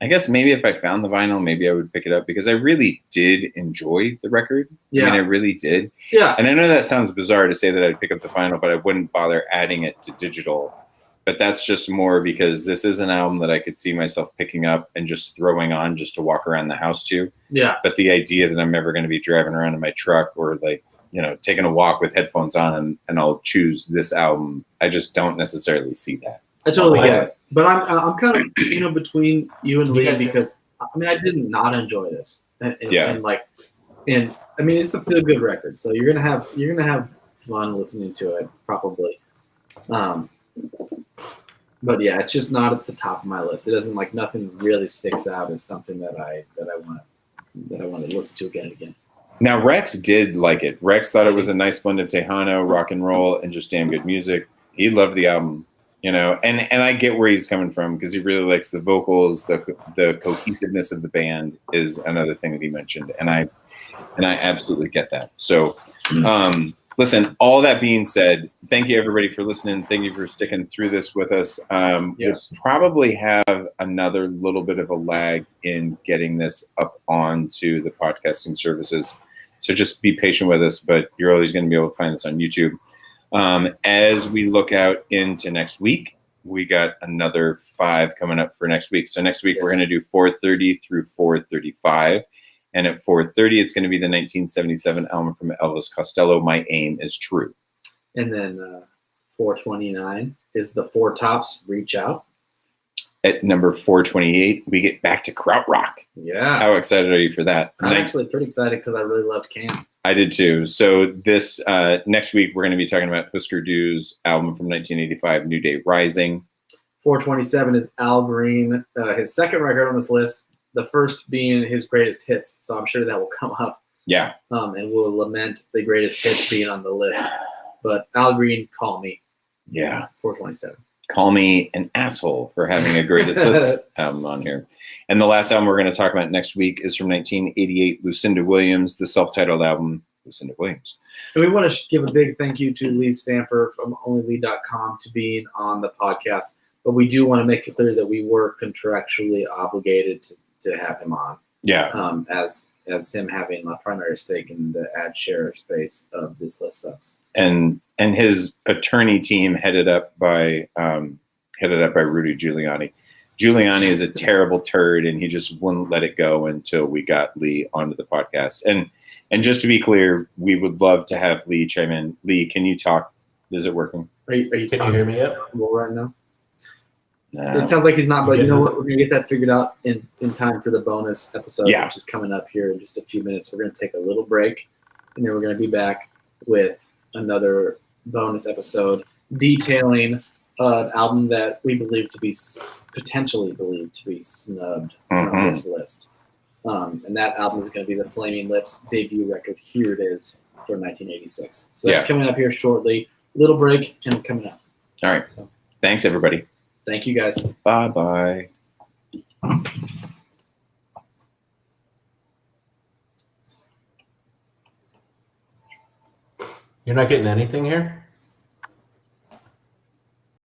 I guess maybe if I found the vinyl, maybe I would pick it up because I really did enjoy the record.
Yeah.
I really did.
Yeah.
And I know that sounds bizarre to say that I'd pick up the vinyl, but I wouldn't bother adding it to digital. But that's just more because this is an album that I could see myself picking up and just throwing on just to walk around the house to.
Yeah.
But the idea that I'm ever going to be driving around in my truck or taking a walk with headphones on and I'll choose this album, I just don't necessarily see that.
I totally get it. But I'm kind of between you and Lee because I did not enjoy this. And it's a feel good record, so you're gonna have fun listening to it probably. But yeah, it's just not at the top of my list. It doesn't nothing really sticks out as something that I want to listen to again and again.
Now Rex did like it. Rex thought it was a nice blend of Tejano, rock and roll, and just damn good music. He loved the album. And I get where he's coming from because he really likes the vocals, the cohesiveness of the band is another thing that he mentioned, and I absolutely get that. So, listen. All that being said, thank you everybody for listening. Thank you for sticking through this with us.
Yes.
We'll probably have another little bit of a lag in getting this up onto the podcasting services, so just be patient with us. But you're always going to be able to find this on YouTube. As we look out into next week, we got another 5 coming up for next week. So next week we're
Yes.
going to do 430 through 435. And at 430, it's going to be the 1977 album from Elvis Costello, My Aim is True.
And then 429 is the Four Tops, Reach Out.
At number 428, we get back to Krautrock.
Yeah.
How excited are you for that?
I'm actually pretty excited because I really loved Cam.
I did too. So this next week, we're going to be talking about Husker Du's album from 1985, New Day Rising.
427 is Al Green, his second record on this list, the first being his greatest hits. So I'm sure that will come up.
Yeah.
And we'll lament the greatest hits being on the list. But Al Green, Call Me.
Yeah.
427.
Call me an asshole for having a greatest hits album on here. And the last album we're going to talk about next week is from 1988, Lucinda Williams, the self-titled album, Lucinda Williams.
And we want to give a big thank you to Lee Stamper from onlylee.com to being on the podcast. But we do want to make it clear that we were contractually obligated to have him on.
Yeah.
As him having a primary stake in the ad share space of This List Sucks.
And his attorney team headed up by Rudy Giuliani. Giuliani is a terrible turd, and he just wouldn't let it go until we got Lee onto the podcast. And just to be clear, we would love to have Lee chime in. Lee, can you talk? Is it working?
Are you
Can you hear me yet?
right now?
No.
It sounds like he's not, but you know what? We're going to get that figured out in time for the bonus episode,
Yeah.
which is coming up here in just a few minutes. We're going to take a little break, and then we're going to be back with another bonus episode detailing an album that we potentially believe to be snubbed from this list. And that album is going to be the Flaming Lips debut record. Here it is from 1986. So that's coming up here shortly. Little break and coming up.
All right.
So,
thanks, everybody.
thank you, guys.
Bye-bye.
You're not getting anything here?